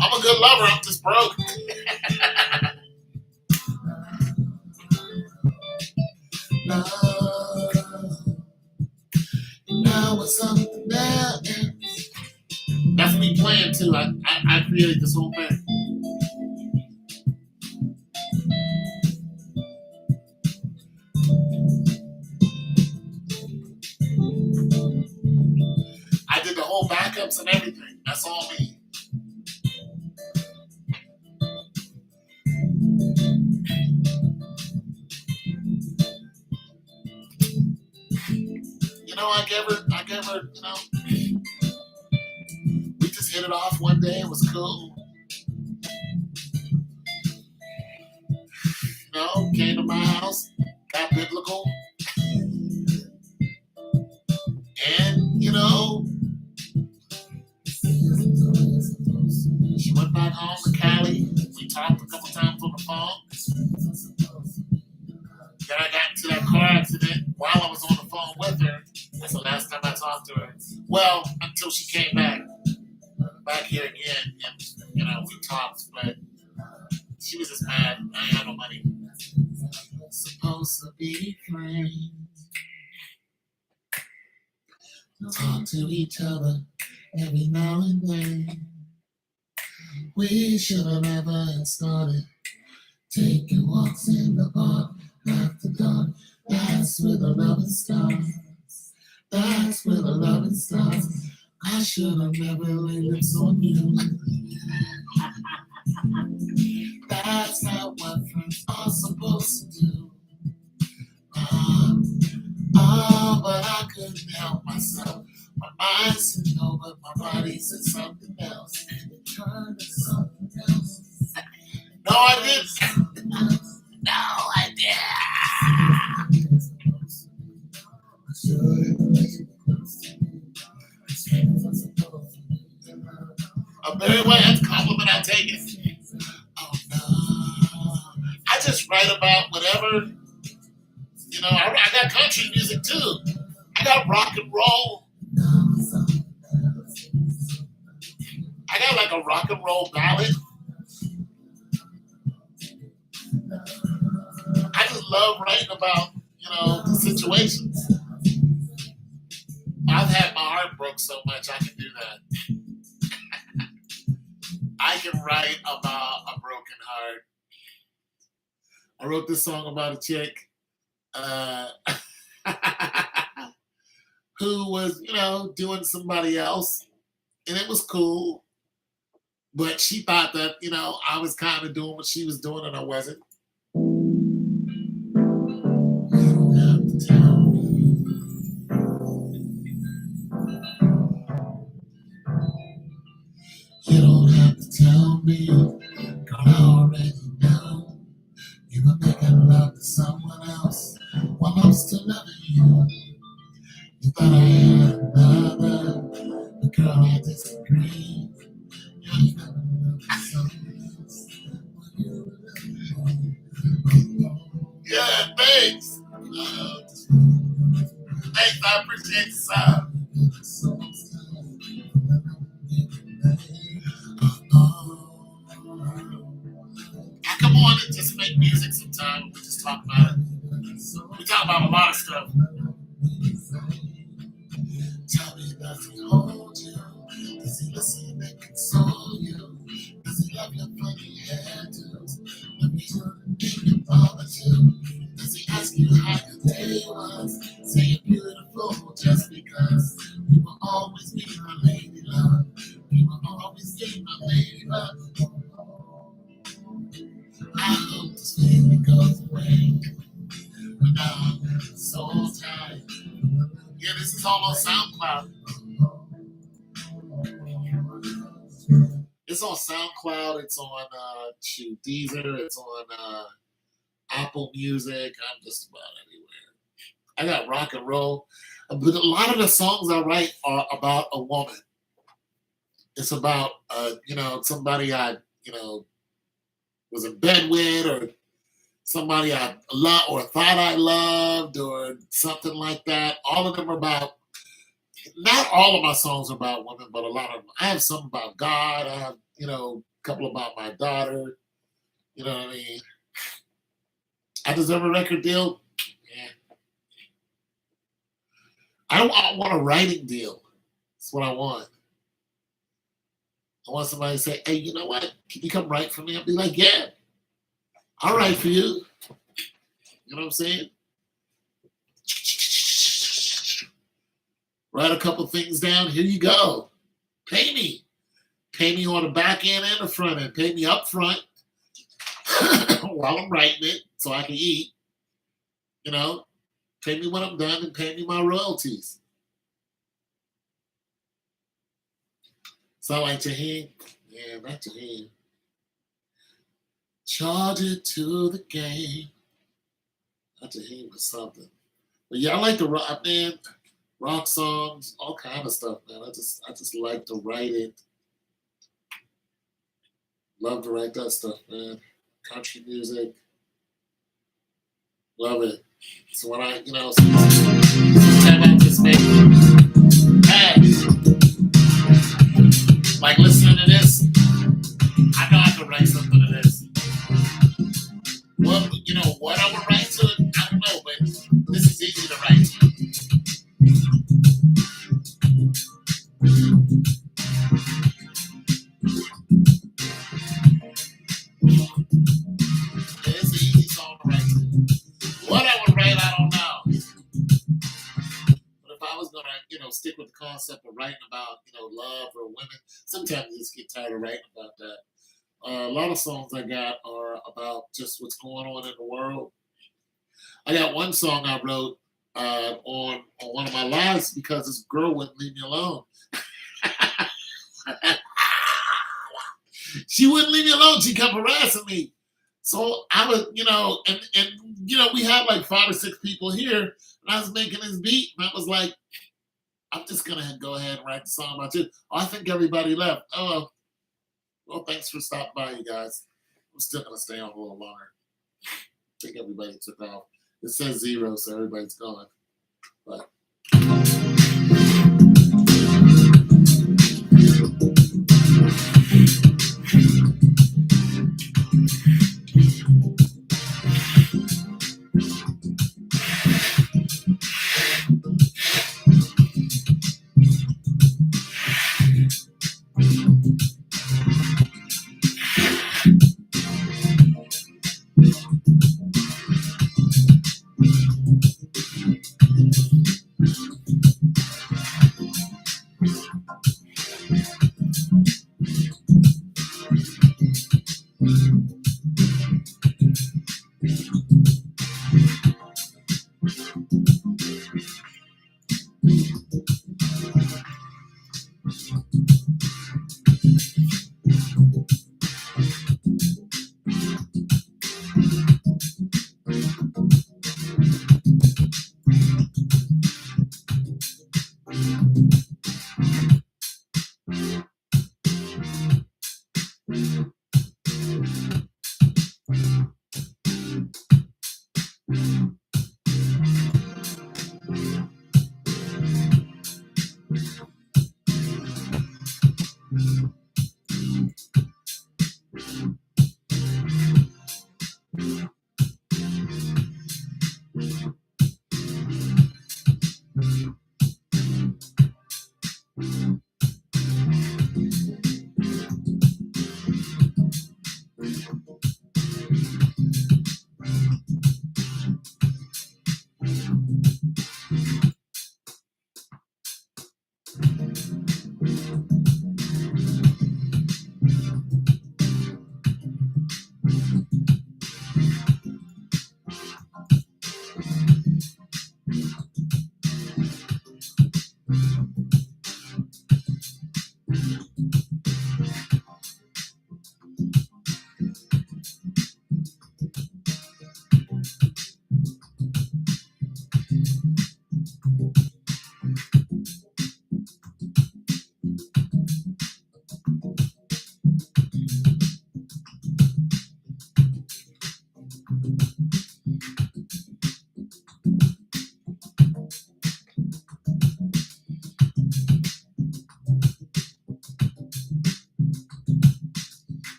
I'm a good lover. I'm just broke. Now it's something there. That's me playing too. I created this whole thing. I did the whole backups and everything. That's all me. I gave her, we just hit it off one day. It was cool. Came to my house, got biblical. And, she went back home to Cali. We talked a couple times on the phone. Then I got into that car accident while I was on the phone with her. That's the last time I talked to her. Well, until she came back here again, and we talked, but she was just mad. I ain't had no money. Supposed to be friends. Talk to each other every now and then. We should have never started taking walks in the park after dark. That's where the loving starts. That's where the loving starts. I should have never laid lips on you. That's not what friends are supposed to do. But I couldn't help myself. My mind said no, but my body said something else. It turned to something else. No, I didn't. No, I didn't. Very well, that's a compliment. I take it. Oh no. I just write about whatever whatever. I got country music too. I got rock and roll. I got like a rock and roll ballad. I just love writing about, the situations. I've had my heart broke so much I can do that. I can write about a broken heart. I wrote this song about a chick uh, who was, doing somebody else, and it was cool. But she thought that, I was kind of doing what she was doing, and I wasn't. You don't have to tell me. You don't have to tell me. Girl, I already know. You were making love to someone else while I'm still loving you. You thought I had another, but girl, I disagree. You ain't never loved someone else while you were loving me. Yeah, thanks. Thanks, I appreciate the sound. I come on and just make music sometime. We just talk about it. We talk about a lot of stuff. Tell me, does he hold you? Does he listen and console you? Does he love your funny hairdos? Let me give you all too. Does he ask you how your day was? Say you're beautiful just because. You will always be my lady love. You will always be my lady love. I hope this feeling goes away. But now I'm so tired. Yeah, this is all on SoundCloud. It's on SoundCloud. It's on Deezer. It's on Apple Music. I'm just about everywhere. I got rock and roll, but a lot of the songs I write are about a woman. It's about somebody I was in bed with, or somebody I loved or thought I loved, or something like that. All of them are about. Not all of my songs are about women, but a lot of them. I have some about God. I have, a couple about my daughter. You know what I mean? I deserve a record deal. Yeah. I want a writing deal. That's what I want. I want somebody to say, hey, you know what? Can you come write for me? I'll be like, yeah, I'll write for you. You know what I'm saying? Write a couple things down. Here you go. Pay me. Pay me on the back end and the front end. Pay me up front while I'm writing it so I can eat. Pay me when I'm done and pay me my royalties. Sound like Jaheim? Yeah, not Jaheim. Charge it to the game. Not Jaheim or something. But yeah, I like the rock, man. Rock songs, all kind of stuff, man. I just like to write it. Love to write that stuff, man. Country music, love it. So when sometimes I just make, hey, like listening to this, I know I can write something to this. Well, what I would write to it, I don't know, but this is easy to write to. It's an easy song to write to. What I would write, I don't know. But if I was gonna, stick with the concept of writing about, love or women, sometimes you just get tired of writing about that. A lot of songs I got are about just what's going on in the world. I got one song I wrote on one of my lives because this girl wouldn't leave me alone. She wouldn't leave me alone. She kept harassing me. So I was, and we had like 5 or 6 people here, and I was making this beat, and I was like, I'm just gonna go ahead and write the song about you. Oh, I think everybody left. Oh, well, thanks for stopping by, you guys. I'm still gonna stay on a little longer. think everybody took off. It says 0, so everybody's gone. But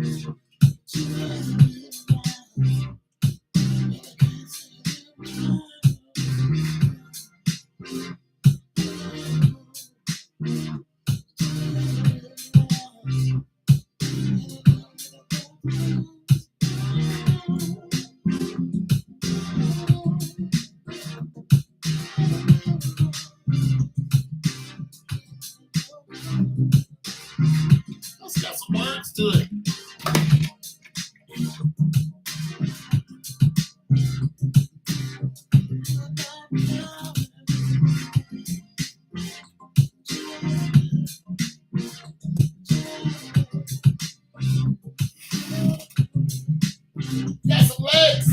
It's got some words to it. Got some legs.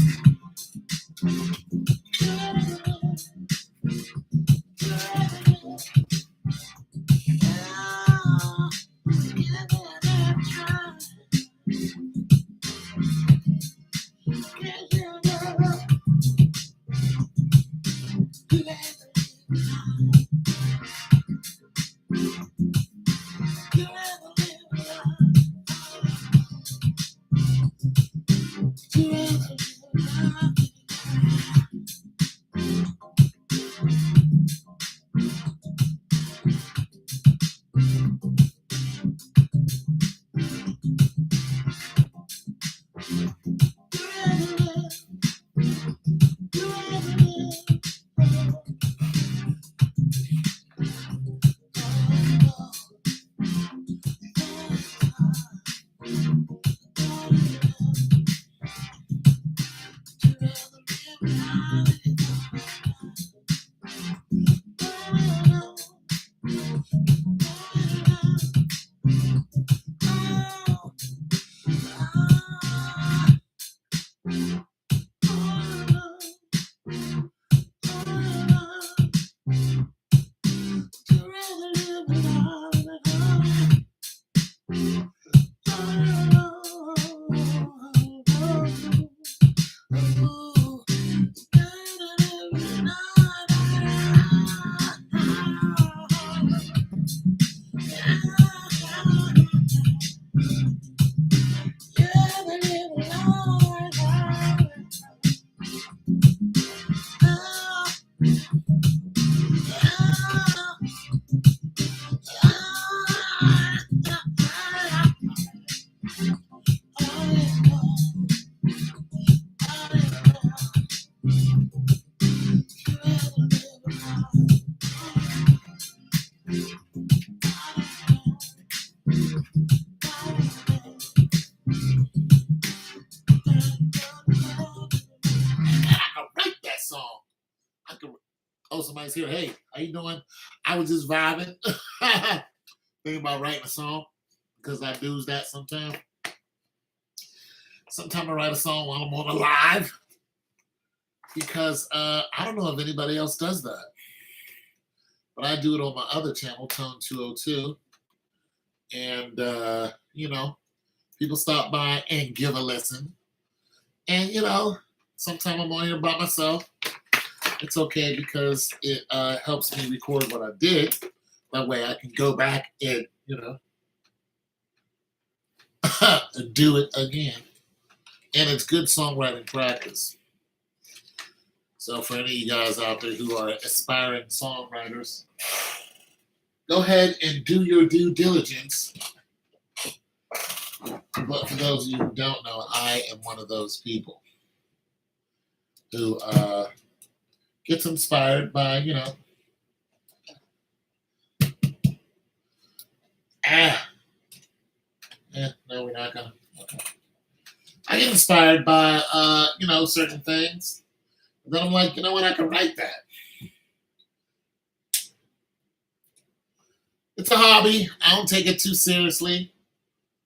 I write that song. I could. Oh, somebody's here. Hey, how you doing? I was just vibing, thinking about writing a song because I do that sometimes. Sometimes I write a song while I'm on a live because I don't know if anybody else does that, but I do it on my other channel, Tone 202, and people stop by and give a listen, and sometimes I'm on here by myself. It's okay because it helps me record what I did. That way I can go back and, do it again. And it's good songwriting practice. So for any of you guys out there who are aspiring songwriters, go ahead and do your due diligence. But for those of you who don't know, I am one of those people who gets inspired by, no, we're not gonna. Okay. I get inspired by, certain things. And then I'm like, you know what? I can write that. It's a hobby. I don't take it too seriously.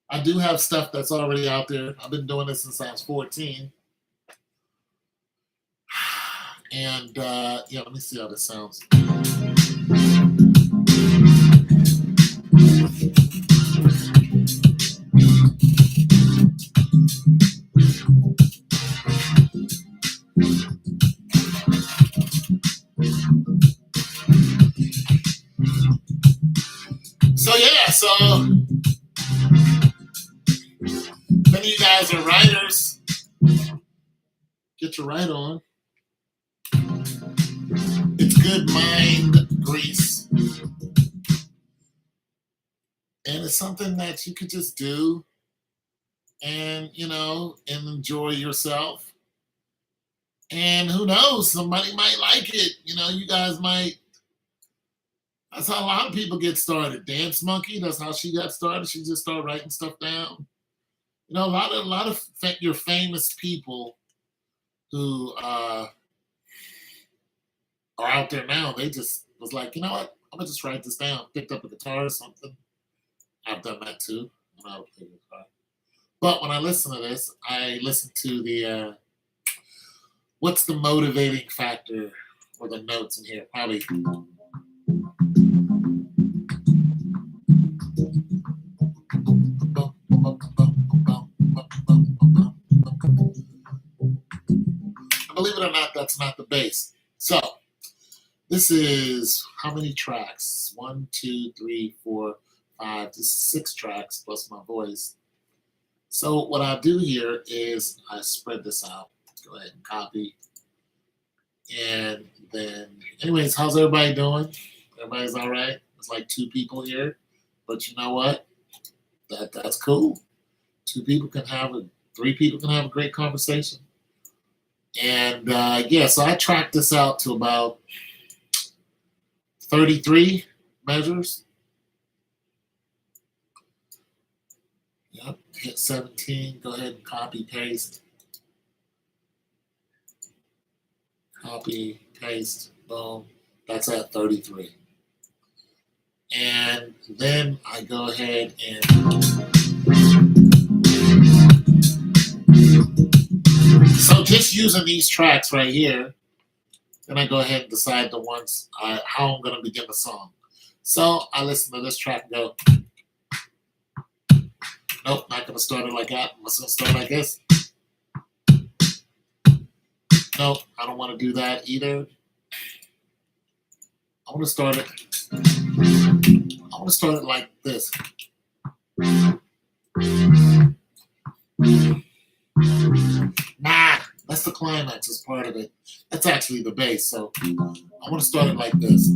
I do have stuff that's already out there. I've been doing this since I was 14. And, let me see how this sounds. So of you guys are writers, get your write on. It's good mind grease. And it's something that you could just do and, and enjoy yourself. And who knows, somebody might like it. You guys might. That's how a lot of people get started. Dance Monkey, that's how she got started. She just started writing stuff down. A lot of your famous people who are out there now, they just was like, you know what? I'm gonna just write this down. Picked up a guitar or something. I've done that too. When I would play guitar. But when I listen to this, I listen to the what's the motivating factor or the notes in here? Probably. Believe it or not, that's not the bass. So this is how many tracks? 1, 2, 3, 4, 5. This is 6 tracks plus my voice. So what I do here is I spread this out. Go ahead and copy. And then, anyways, how's everybody doing? Everybody's all right? There's like 2 people here. But you know what? That's cool. 3 people can have a great conversation. And so I tracked this out to about 33 measures. Yep, hit 17. Go ahead and copy, paste. Copy, paste, boom. That's at 33. And then I go ahead and so just using these tracks right here, then I go ahead and decide the ones how I'm going to begin the song. So I listen to this track and go, nope, not going to start it like that. I'm just going to start like this. Nope, I don't want to do that either. I want to start it like this. Nah, that's the climax as part of it. That's actually the bass. So I want to start it like this.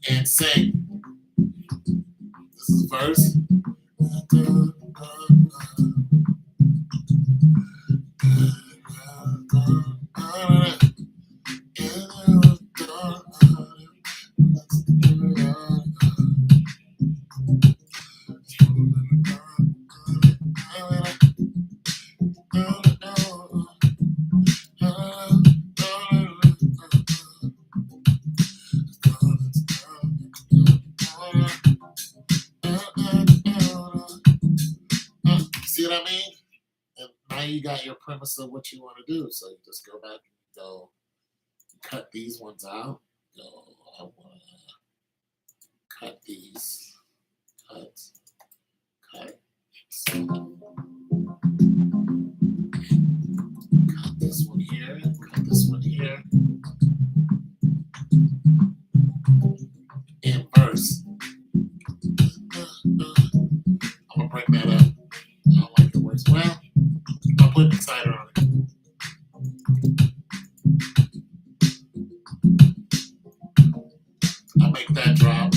And sing. This is verse. See what I mean? And now you got your premise of what you want to do. So you just go back and go cut these ones out. Go, I want to cut these. Cut. So, cut this one here. Cut this one here. And verse. I'm going to break that up. I don't like it works well. I'll put the cider on it. I'll make that drop.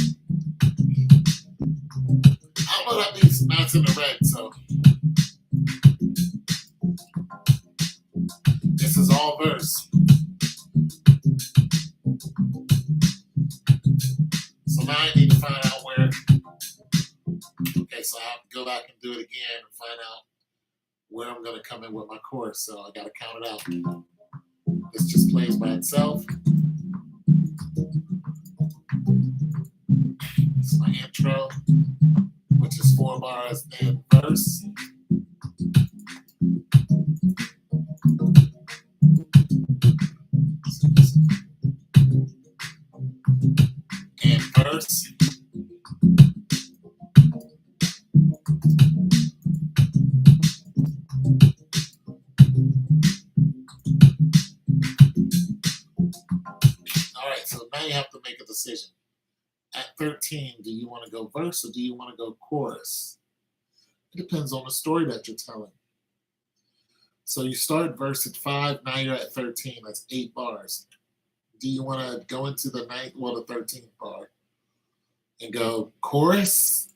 I'll put up these knots in the red, so this is all verse. So now I need to find out where. Okay, so I have to go back and do it again and find out where I'm going to come in with my chorus. So I got to count it out. This just plays by itself. This is my intro, which is 4 bars and verse. And verse. All right, so now you have to make a decision. At 13, do you want to go verse or do you want to go chorus? It depends on the story that you're telling. So you start verse at 5, now you're at 13. That's 8 bars. Do you want to go into the 13th bar and go chorus?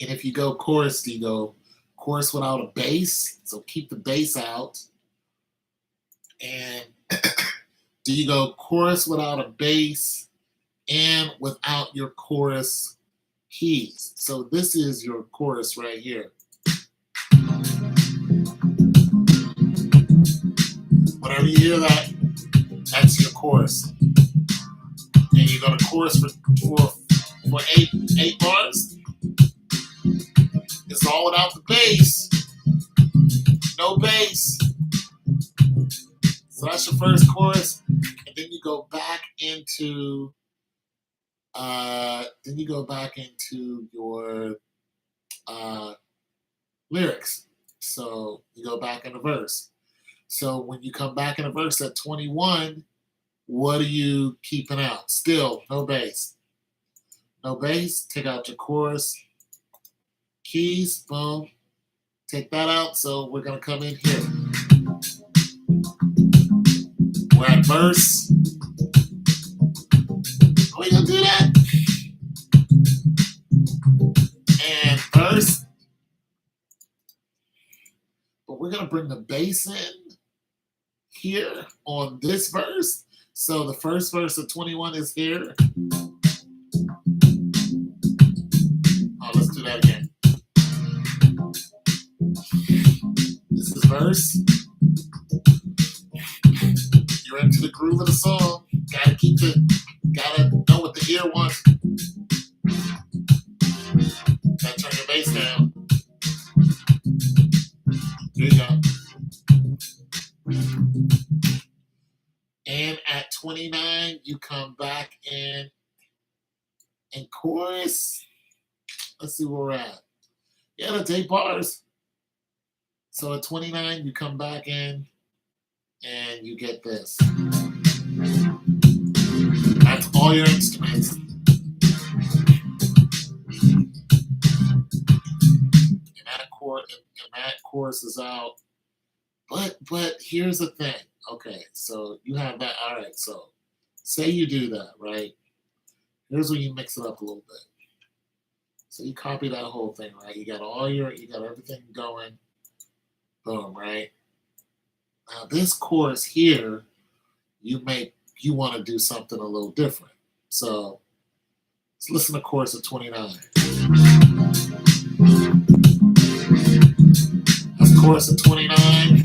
And if you go chorus, do you go chorus without a bass? So keep the bass out. And do you go chorus without a bass and without your chorus keys? So this is your chorus right here. Whenever you hear that, that's your chorus. And you go to chorus for eight bars. It's all without the bass. No bass. So that's your first chorus. And then you go back into your lyrics. So you go back in the verse. So when you come back in a verse at 21, what are you keeping out? Still, no bass. No bass, take out your chorus. Keys, boom. Take that out, so we're going to come in here. We're at verse. Are we going to do that? And verse. But we're going to bring the bass in here on this verse. So the first verse of 21 is here. Oh, let's do that again. This is verse. You're into the groove of the song. Gotta know what the ear wants. Gotta turn your bass down. Here you go. And at 29, you come back in and chorus. Let's see where we're at. Yeah, that's 8 bars. So at 29, you come back in and you get this. That's all your instruments. And that chorus is out. But here's the thing. Okay, so you have that. All right, so say you do that, right? Here's where you mix it up a little bit. So you copy that whole thing, right? You got everything going. Boom, right? Now this chorus here, you want to do something a little different. So let's listen to chorus of 29. That's chorus of 29.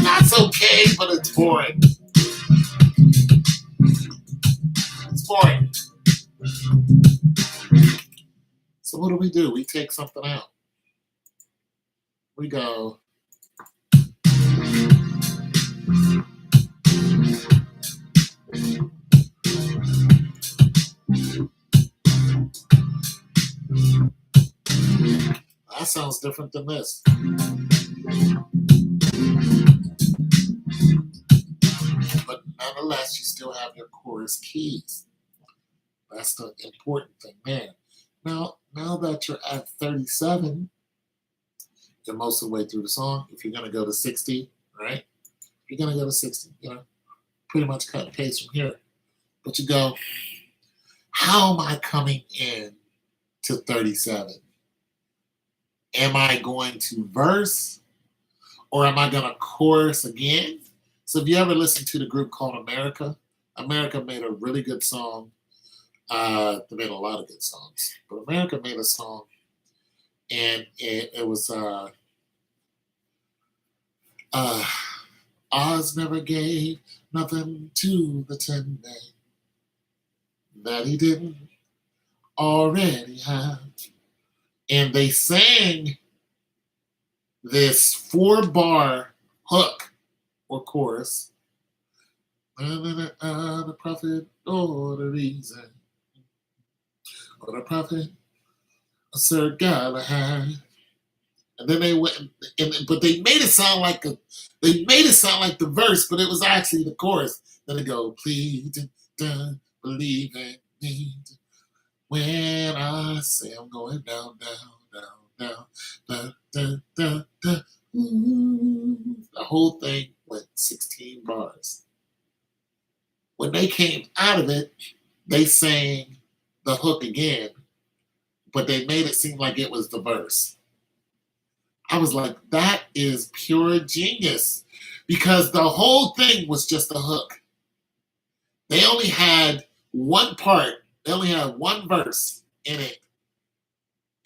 That's okay, but it's boring. It's boring. So what do? We take something out. We go. That sounds different than this. But nonetheless, you still have your chorus keys. That's the important thing there. Now that you're at 37, you're most of the way through the song. If you're going to go to 60, right? If you're going to go to 60, pretty much cut and paste from here. But you go, how am I coming in to 37? Am I going to verse or am I going to chorus again? So if you ever listen to the group called America made a really good song. They made a lot of good songs, but America made a song, and it was Oz never gave nothing to the Tin Man that he didn't already have. And they sang this 4-bar hook or chorus. The prophet or the reason. Or the prophet, Sir Galahad. And then they went, but they made it sound like the verse, but it was actually the chorus. Then they go, please don't believe in me when I say I'm going down, down, down, down, down, down, down. Ooh. The whole thing went 16 bars. When they came out of it, they sang the hook again, but they made it seem like it was the verse. I was like, that is pure genius, because the whole thing was just a hook. They only had one part, they only had one verse in it,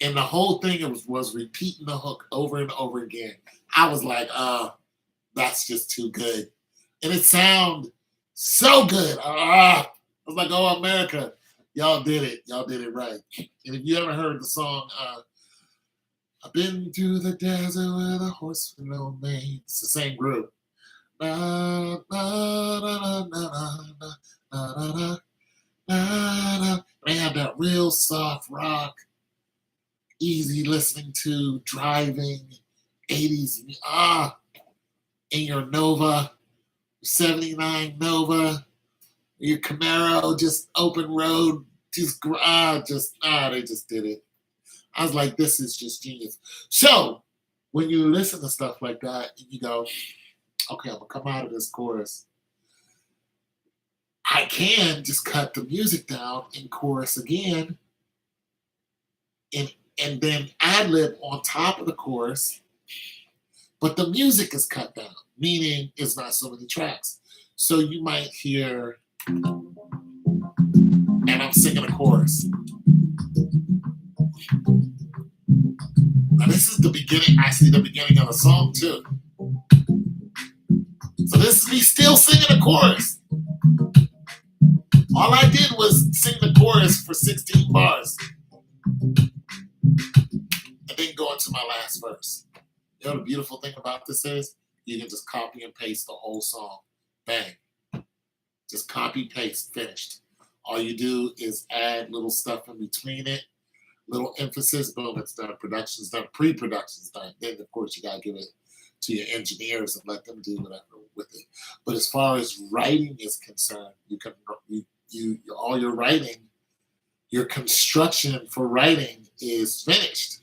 and the whole thing was repeating the hook over and over again. I was like, that's just too good. And it sounded so good. I was like, oh, America, y'all did it. Y'all did it right. And if you ever heard the song, I've been through the desert with a horse with no name. It's the same group. Na, na, na, na, na, na, na, na, na, na. They have that real soft rock, easy listening to, driving, 80s. In your Nova, 79 Nova, your Camaro, just open road, they just did it. I was like, this is just genius. So when you listen to stuff like that, and you go, okay, I'm gonna come out of this chorus. I can just cut the music down in chorus again, and then ad lib on top of the chorus, but the music is cut down, meaning it's not so many tracks. So you might hear, and I'm singing a chorus. Now this is the beginning of the song too. So this is me still singing the chorus. All I did was sing the chorus for 16 bars. And then go into my last verse. You know the beautiful thing about this is you can just copy and paste the whole song. Bang. Just copy, paste, finished. All you do is add little stuff in between it, little emphasis, boom, it's done. Production's done, pre-production's done. Then, of course, you got to give it to your engineers and let them do whatever with it. But as far as writing is concerned, all your writing, your construction for writing is finished.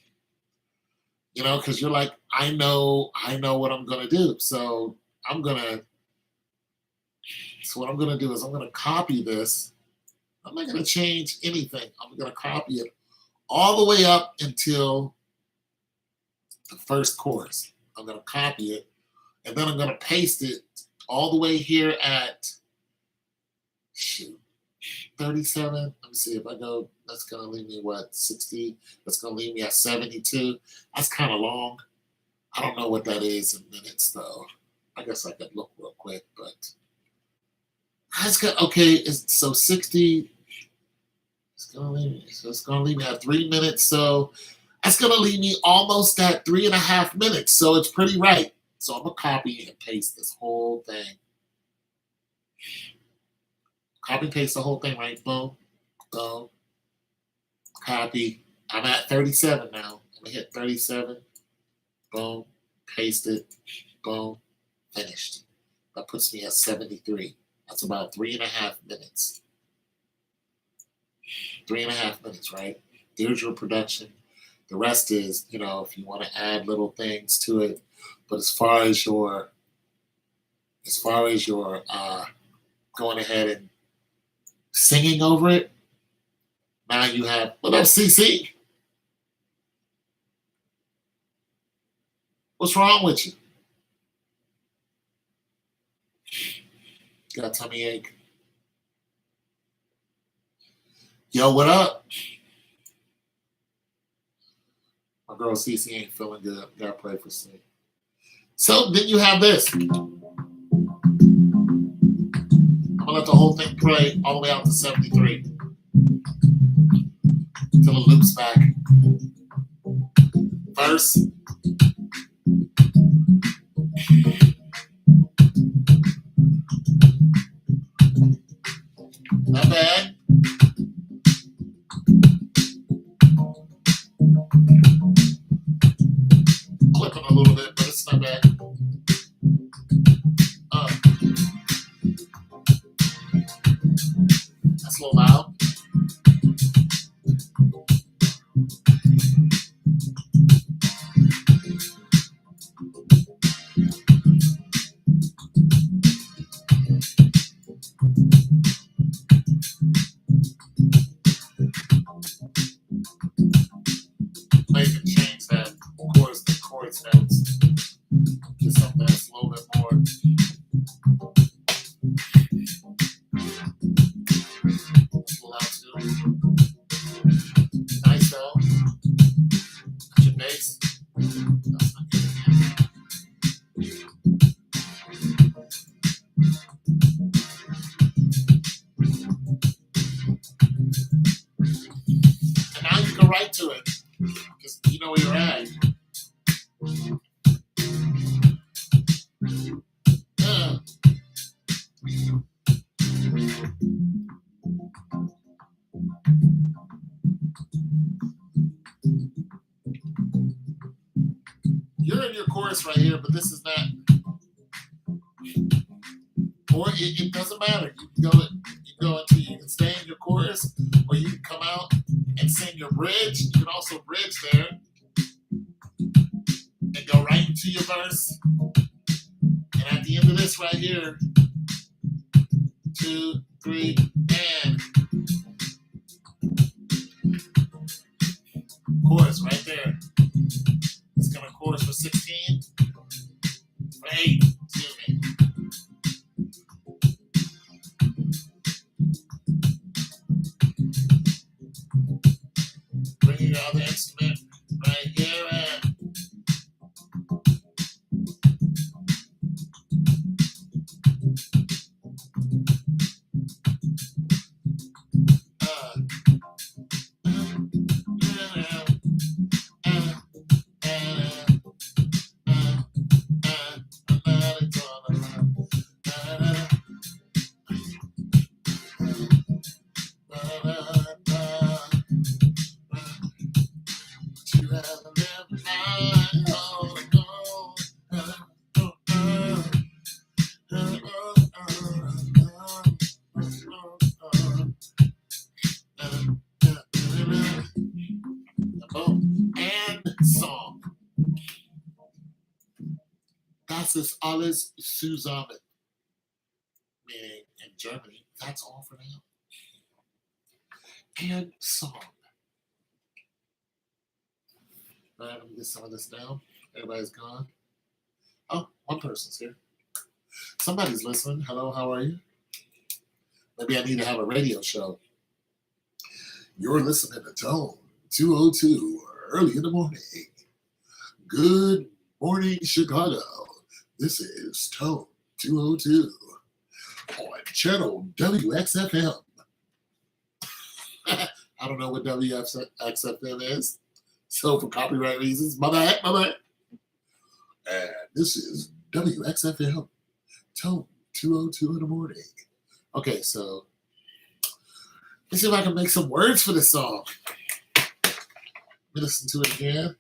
You know, because you're like, I know what I'm going to do. So what I'm going to do is I'm going to copy this. I'm not going to change anything. I'm going to copy it all the way up until the first chorus. I'm going to copy it, and then I'm going to paste it all the way here at 37. Let me see if I go. That's going to leave me 60? That's going to leave me at 72. That's kind of long. I don't know what that is in minutes though. I guess I could look real quick, but so 60. It's going to leave me at 3 minutes. So that's going to leave me almost at 3.5 minutes. So it's pretty right. So I'm going to copy and paste this whole thing. Copy and paste the whole thing, right? Boom, boom, copy. I'm at 37 now. I'm going to hit 37. Boom, paste it. Boom, finished. That puts me at 73. That's about 3.5 minutes. 3.5 minutes, right? There's your production. The rest is, if you want to add little things to it. But as far as your going ahead and singing over it, now you have, what up, CC? What's wrong with you? Got a tummy ache. Yo, what up? My girl CC ain't feeling good. Gotta pray for sleep. So then you have this. I'm gonna let the whole thing play all the way out to 73 until it loops back. Verse. Not bad. voice notes. Just something that's a little bit more. Pull out too. Nice though. Got your bass. That's not good. And now you can write to it. Because you know where you're at. You're in your chorus right here, but this is not. Or it doesn't matter. You can stay in your chorus, or you can come out and sing your bridge. You can also bridge there and go right into your verse. And at the end of this right here, 2, 3, and chorus right there. It's gonna chorus for 16, for 8, excuse me. Bring your other instrument right here and song. Das ist alles zusammen. Meaning in Germany, that's all for now. And song. All right, let me get some of this down. Everybody's gone. Oh, one person's here. Somebody's listening. Hello, how are you? Maybe I need to have a radio show. You're listening to Tone 202 early in the morning. Good morning, Chicago. This is Tone 202 on channel WXFM. I don't know what WXFM is, so for copyright reasons, my bad. And this is WXFM, Tone 202 in the morning. Okay, so let's see if I can make some words for this song. Let me listen to it again.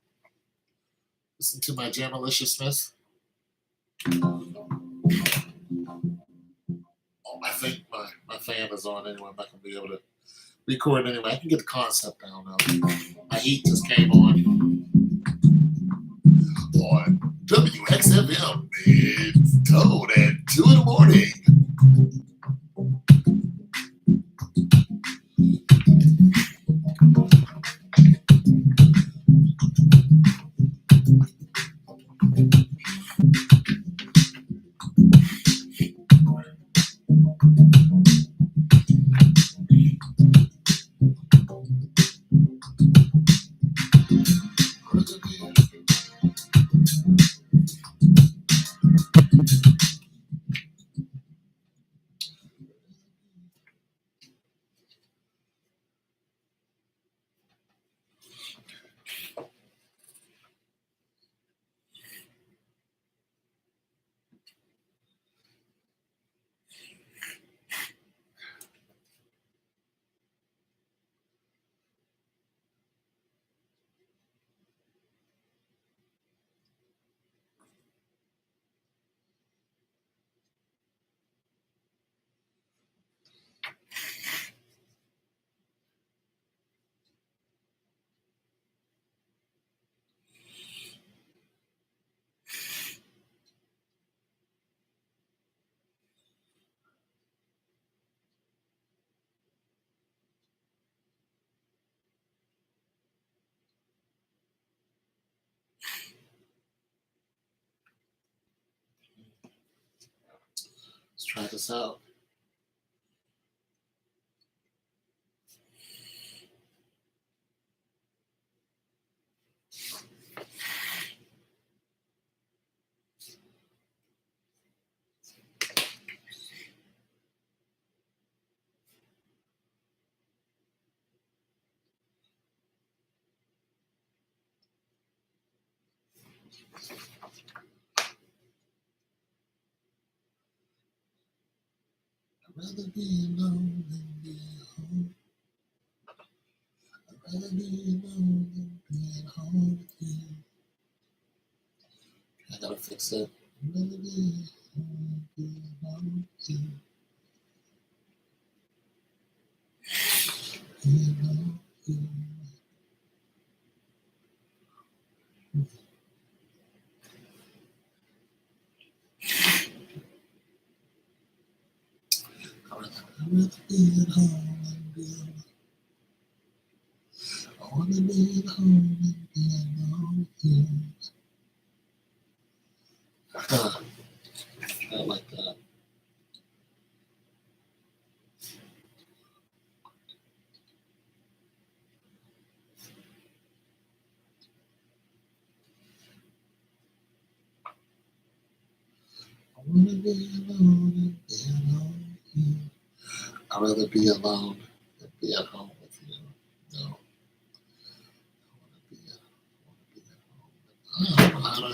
Listen to my jamaliciousness. Oh, I think my fan is on anyway. I'm not going to be able to record anyway. I can get the concept down now. My heat just came on. On WXFM, it's Toad at 2 in the morning. Try this out. I'd rather be alone than be home. I'd rather be alone than be at home with you. I gotta fix it. I'd rather be alone than be alone with you. Be alone with you. I'd rather be at home than be alone. I wanna be at home and be alone with you. I like that. I wanna be alone and be alone with you. I'd rather be alone than be at home with you. No, I wanna be at home. I don't know how to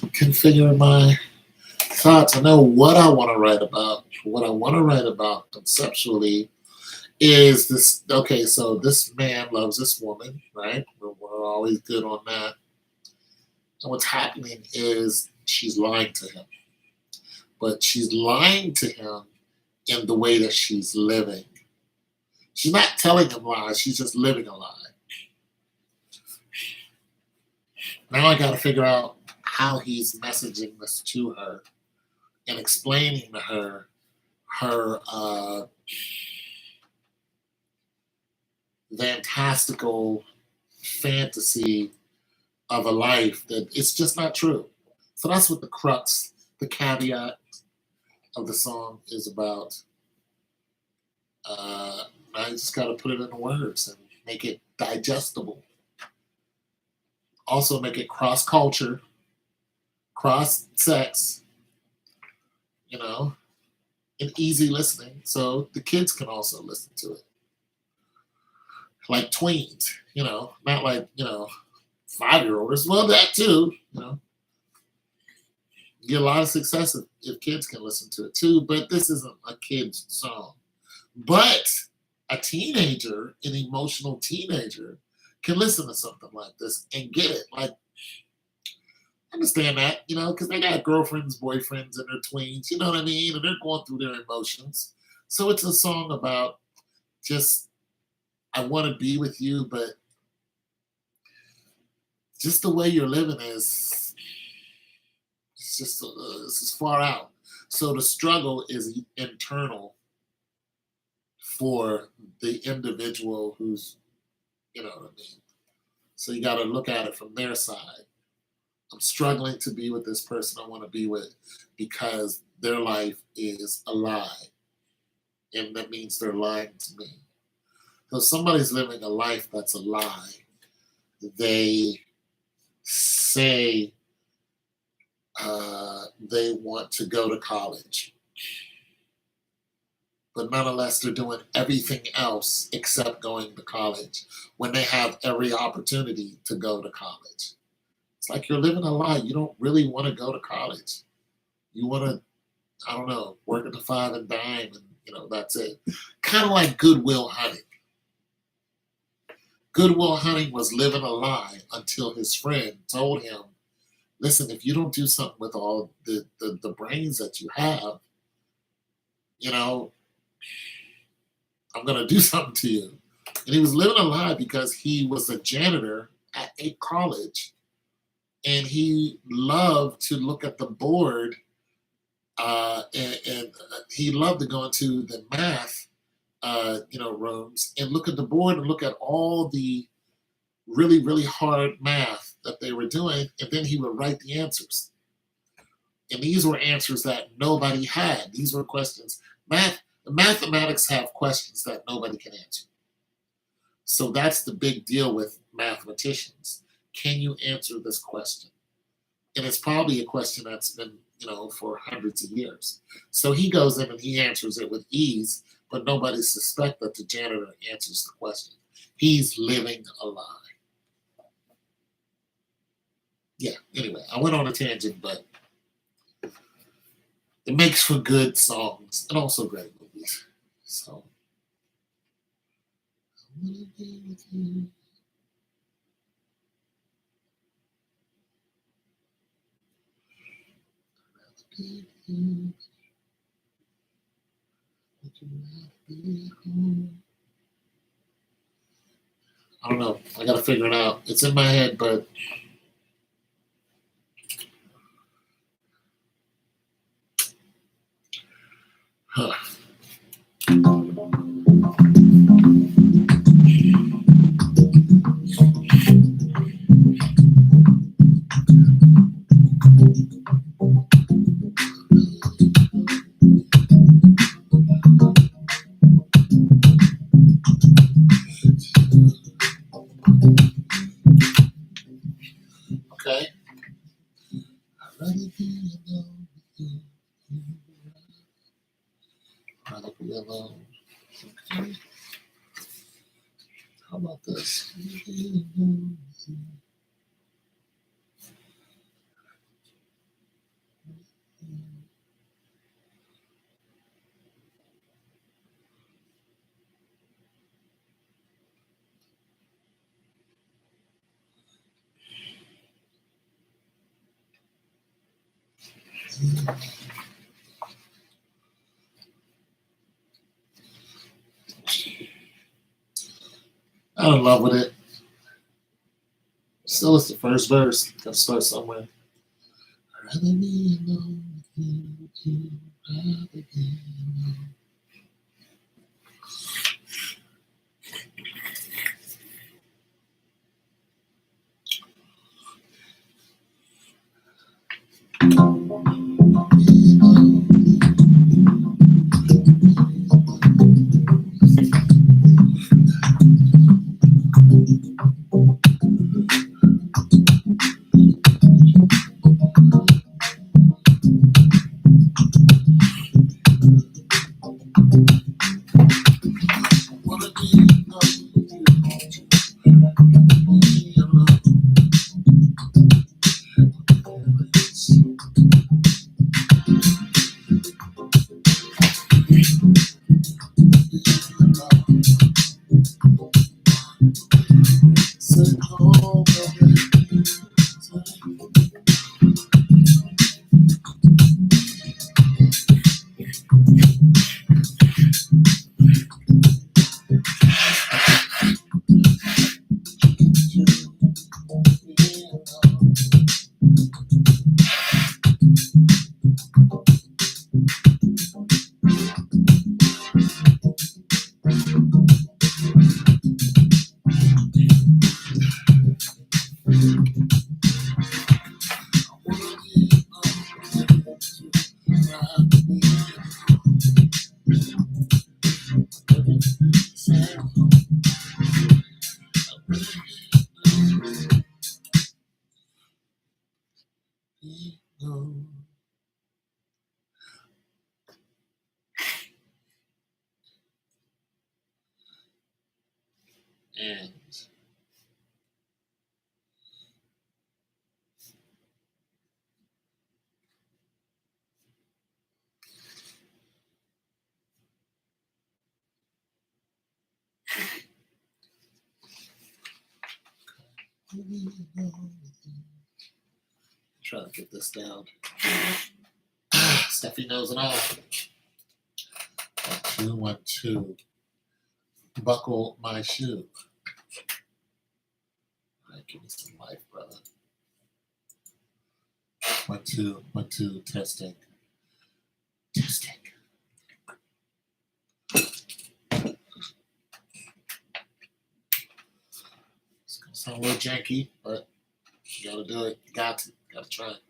configure my thoughts. I know what I want to write about. What I want to write about conceptually is this. Okay, so this man loves this woman, right? We're always good on that. And what's happening is she's lying to him, but she's lying to him in the way that she's living. She's not telling him lies, she's just living a lie. Now I got to figure out how he's messaging this to her and explaining to her her fantastical fantasy of a life that it's just not true. So that's what the crux, the caveat of the song is about. I just got to put it into words and make it digestible. Also, make it cross culture, cross sex, you know, and easy listening. So the kids can also listen to it. Like tweens, not like, 5-year-olds. Well, that too, You get a lot of success if kids can listen to it too, but this isn't a kid's song. But a teenager, an emotional teenager, can listen to something like this and get it. Like, understand that, because they got girlfriends, boyfriends, and they're tweens, you know what I mean? And they're going through their emotions. So it's a song about just, I want to be with you, but just the way you're living it's just, this is far out. So the struggle is internal for the individual who's, you know what I mean? So you got to look at it from their side. I'm struggling to be with this person I want to be with because their life is a lie. And that means they're lying to me. So somebody's living a life that's a lie. They say they want to go to college, but nonetheless, they're doing everything else except going to college when they have every opportunity to go to college. It's like you're living a lie. You don't really want to go to college. You want to, I don't know, work at the five and dime, and that's it. Kind of like Goodwill Hunting. Goodwill Hunting was living a lie until his friend told him, listen, if you don't do something with all the brains that you have, I'm going to do something to you. And he was living a lie because he was a janitor at a college and he loved to look at the board and he loved to go into the math, rooms and look at the board and look at all the really, really hard math that they were doing. And then he would write the answers. And these were answers that nobody had. These were questions. Mathematics have questions that nobody can answer. So that's the big deal with mathematicians. Can you answer this question? And it's probably a question that's been, for hundreds of years. So he goes in and he answers it with ease, but nobody suspects that the janitor answers the question. He's living a lie. Yeah, anyway, I went on a tangent, but it makes for good songs and also great movies. So, I wanna be with you. Be with you. Would you rather be at home? I don't know. I gotta figure it out. It's in my head, but huh. Okay. I'd rather be alone with you. I'd rather be alone. Okay. How about this? Be alone with you. I'm in love with it. Still, it's the first verse. Gotta start somewhere. I'd rather be alone with you. Would you rather be alone? Be alone. Wanna be alone with you. Be alone. Say home, baby. And try to get this down. Steffi knows it all. 1, 2, 1, 2. Buckle my shoe. All right, give me some life, brother. 1, 2, 1, 2. Testing. Testing. It's gonna sound a little janky, but you gotta do it. You got to try it.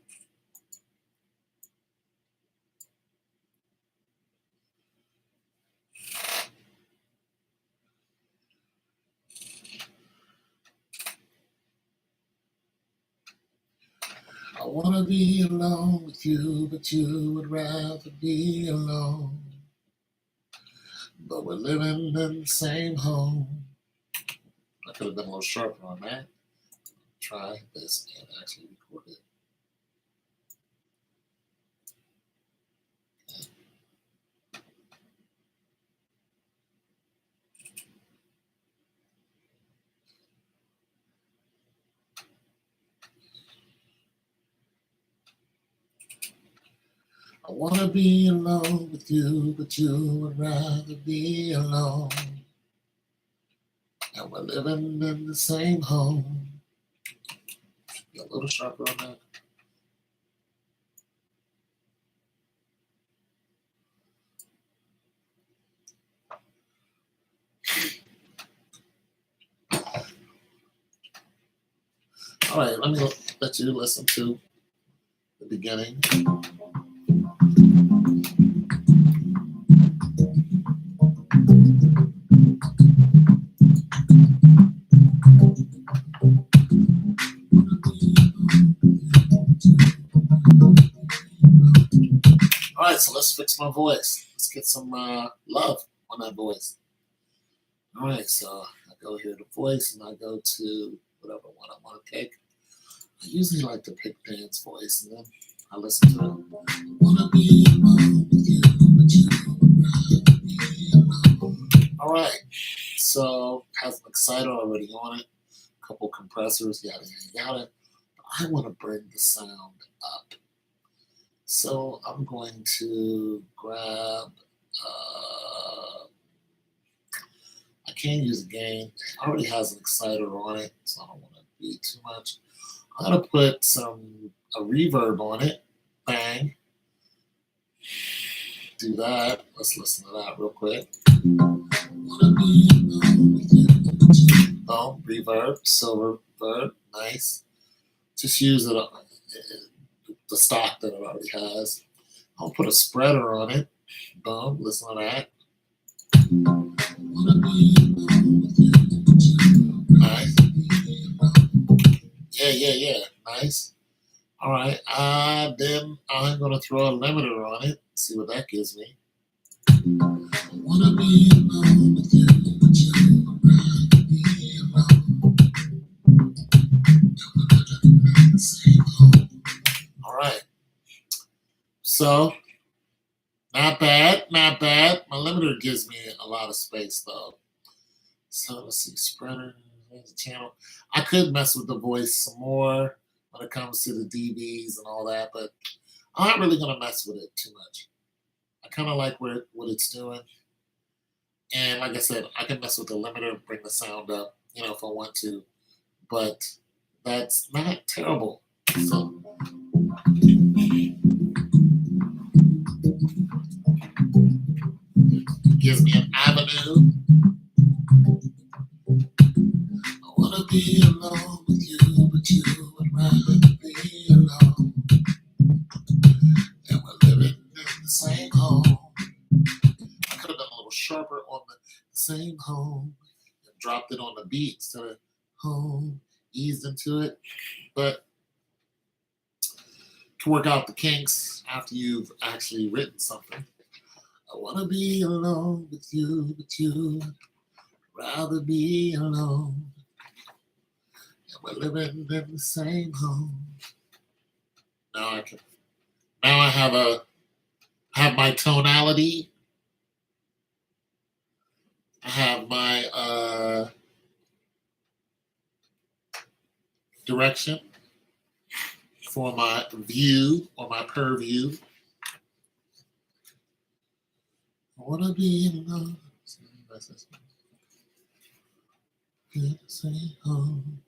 wanna be alone with you, but you would rather be alone. But we're living in the same home. I could have been a little sharper on that. Try this and actually record it. I wanna be alone with you, but you would rather be alone. And we're living in the same home. Be a little sharper on that. All right, let me let you listen to the beginning. All right, so let's fix my voice. Let's get some love on that voice. All right, so I go here to voice and I go to whatever one I want to pick. I usually like to pick Dan's voice and then I listen to it. Wanna be alone with you, but you would rather be alone. All right, so has an exciter already on it, a couple compressors, yada yada yada. I want to bring the sound up. So I'm going to grab, I can't use a gain. It already has an exciter on it, so I don't want to be too much. I'm going to put a reverb on it. Bang. Do that. Let's listen to that real quick. Oh, reverb, silver verb, nice. Just use it, the stock that it already has. I'll put a spreader on it. Boom, listen to that. Nice. Yeah. Nice. All right. Then I'm going to throw a limiter on it. See what that gives me. Wanna be alone with you, but you would rather be alone. All right. So, not bad, not bad. My limiter gives me a lot of space though. So let's see, spreader, there's a channel. I could mess with the voice some more when it comes to the dBs and all that, but I'm not really gonna mess with it too much. I kind of like what it's doing, and like I said, I can mess with the limiter, bring the sound up, if I want to, but that's not terrible. So gives me an avenue. I wanna be alone with you, but you would rather be alone. And we're living in the same home. I could have done a little sharper on the same home and dropped it on the beat instead of home, eased into it. But to work out the kinks after you've actually written something. I wanna be alone with you, but you would rather be alone. And we're living in the same home. Now I have my tonality. I have my direction for my view or my purview. I wanna be alone. Say home.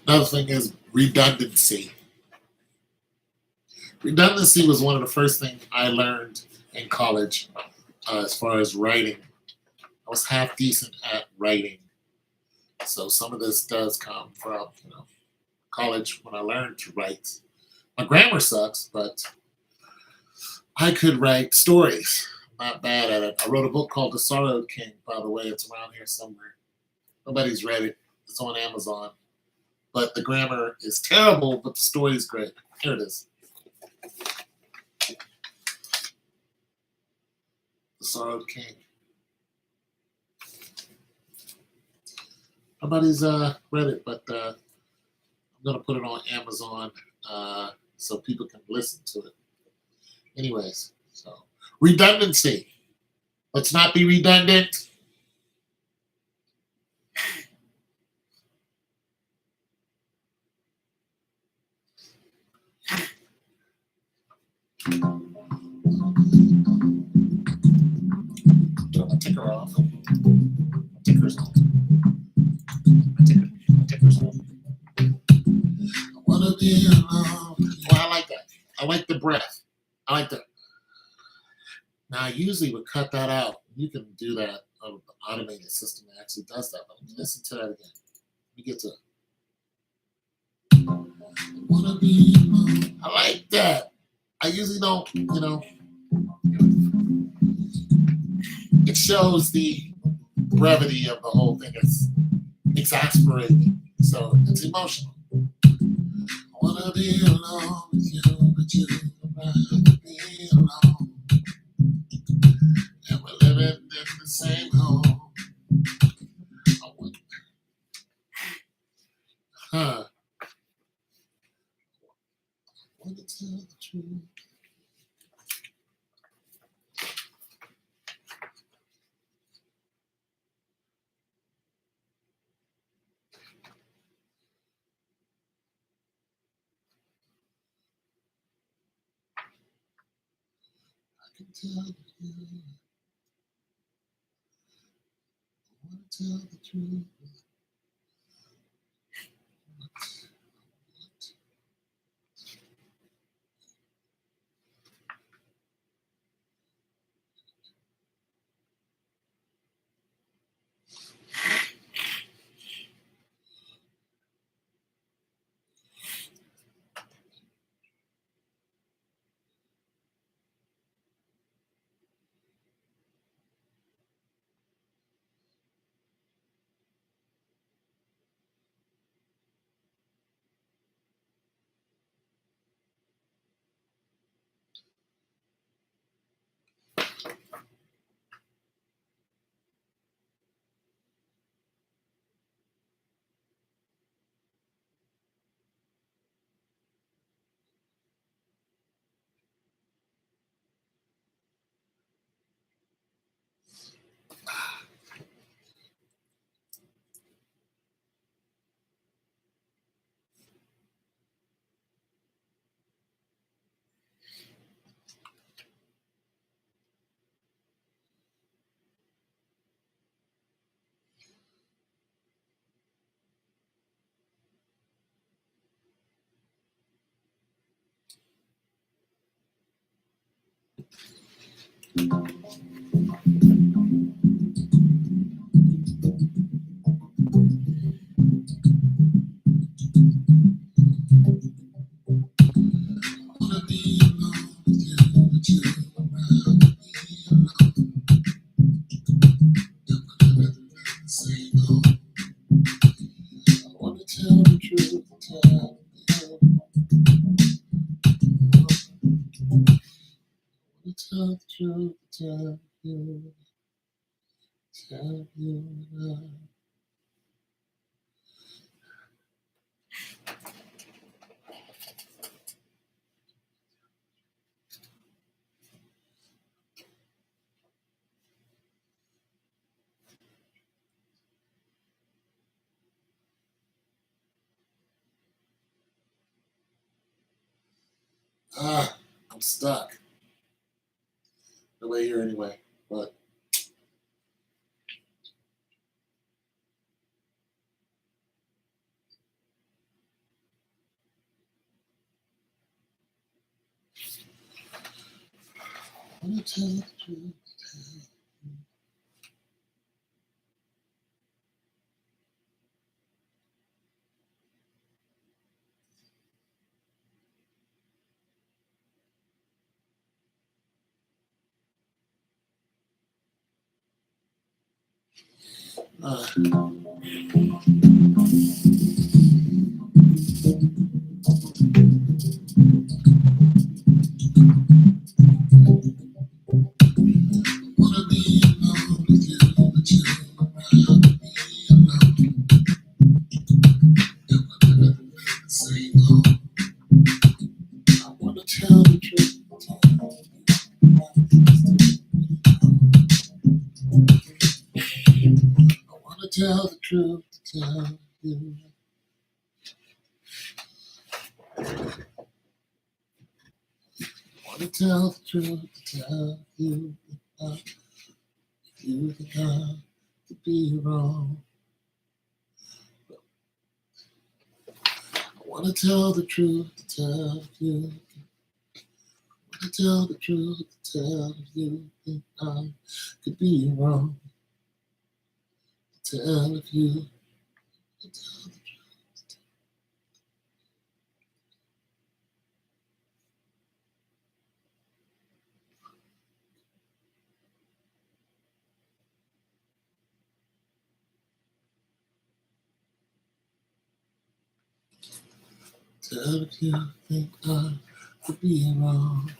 Another thing is redundancy. Redundancy was one of the first things I learned in college as far as writing. I was half decent at writing. So some of this does come from, college when I learned to write. My grammar sucks, but I could write stories. I'm not bad at it. I wrote a book called The Sorrowed King, by the way. It's around here somewhere. Nobody's read it. It's on Amazon. But the grammar is terrible, but the story is great. Here it is. The Sorrowed King. Nobody's read it, but I'm going to put it on Amazon so people can listen to it. Anyways, so redundancy. Let's not be redundant. Turn my ticker off. My ticker's on. My ticker's on. I wanna be alone. Well, I like that. I like the breath. I like that. Now, I usually would cut that out. You can do that on an automated system that actually does that. But let me listen to that again. Let me get to it. I wanna be alone. I like that. I usually don't, it shows the brevity of the whole thing. It's exasperating. So it's emotional. I wanna be alone with you, but you rather be alone. And we're living in the same home. I want, huh? I want to tell the truth. I can tell you. I want to tell the truth. I wanna be alone with you, but you rather be alone. And we're living in the same home. I wanna tell the truth. Tell the truth. Tell you. Tell you. I'm stuck. No way here anyway. But wanna tell the truth. Wanna be alone with you, but you rather be alone. Never say no. I wanna tell the truth. I wanna tell the truth, tell you. I wanna tell the truth, tell you. You think I could be wrong. I wanna tell the truth, tell you. I wanna tell the truth, tell you. Think I could be wrong. Tell if you. Tell if you think I could be wrong.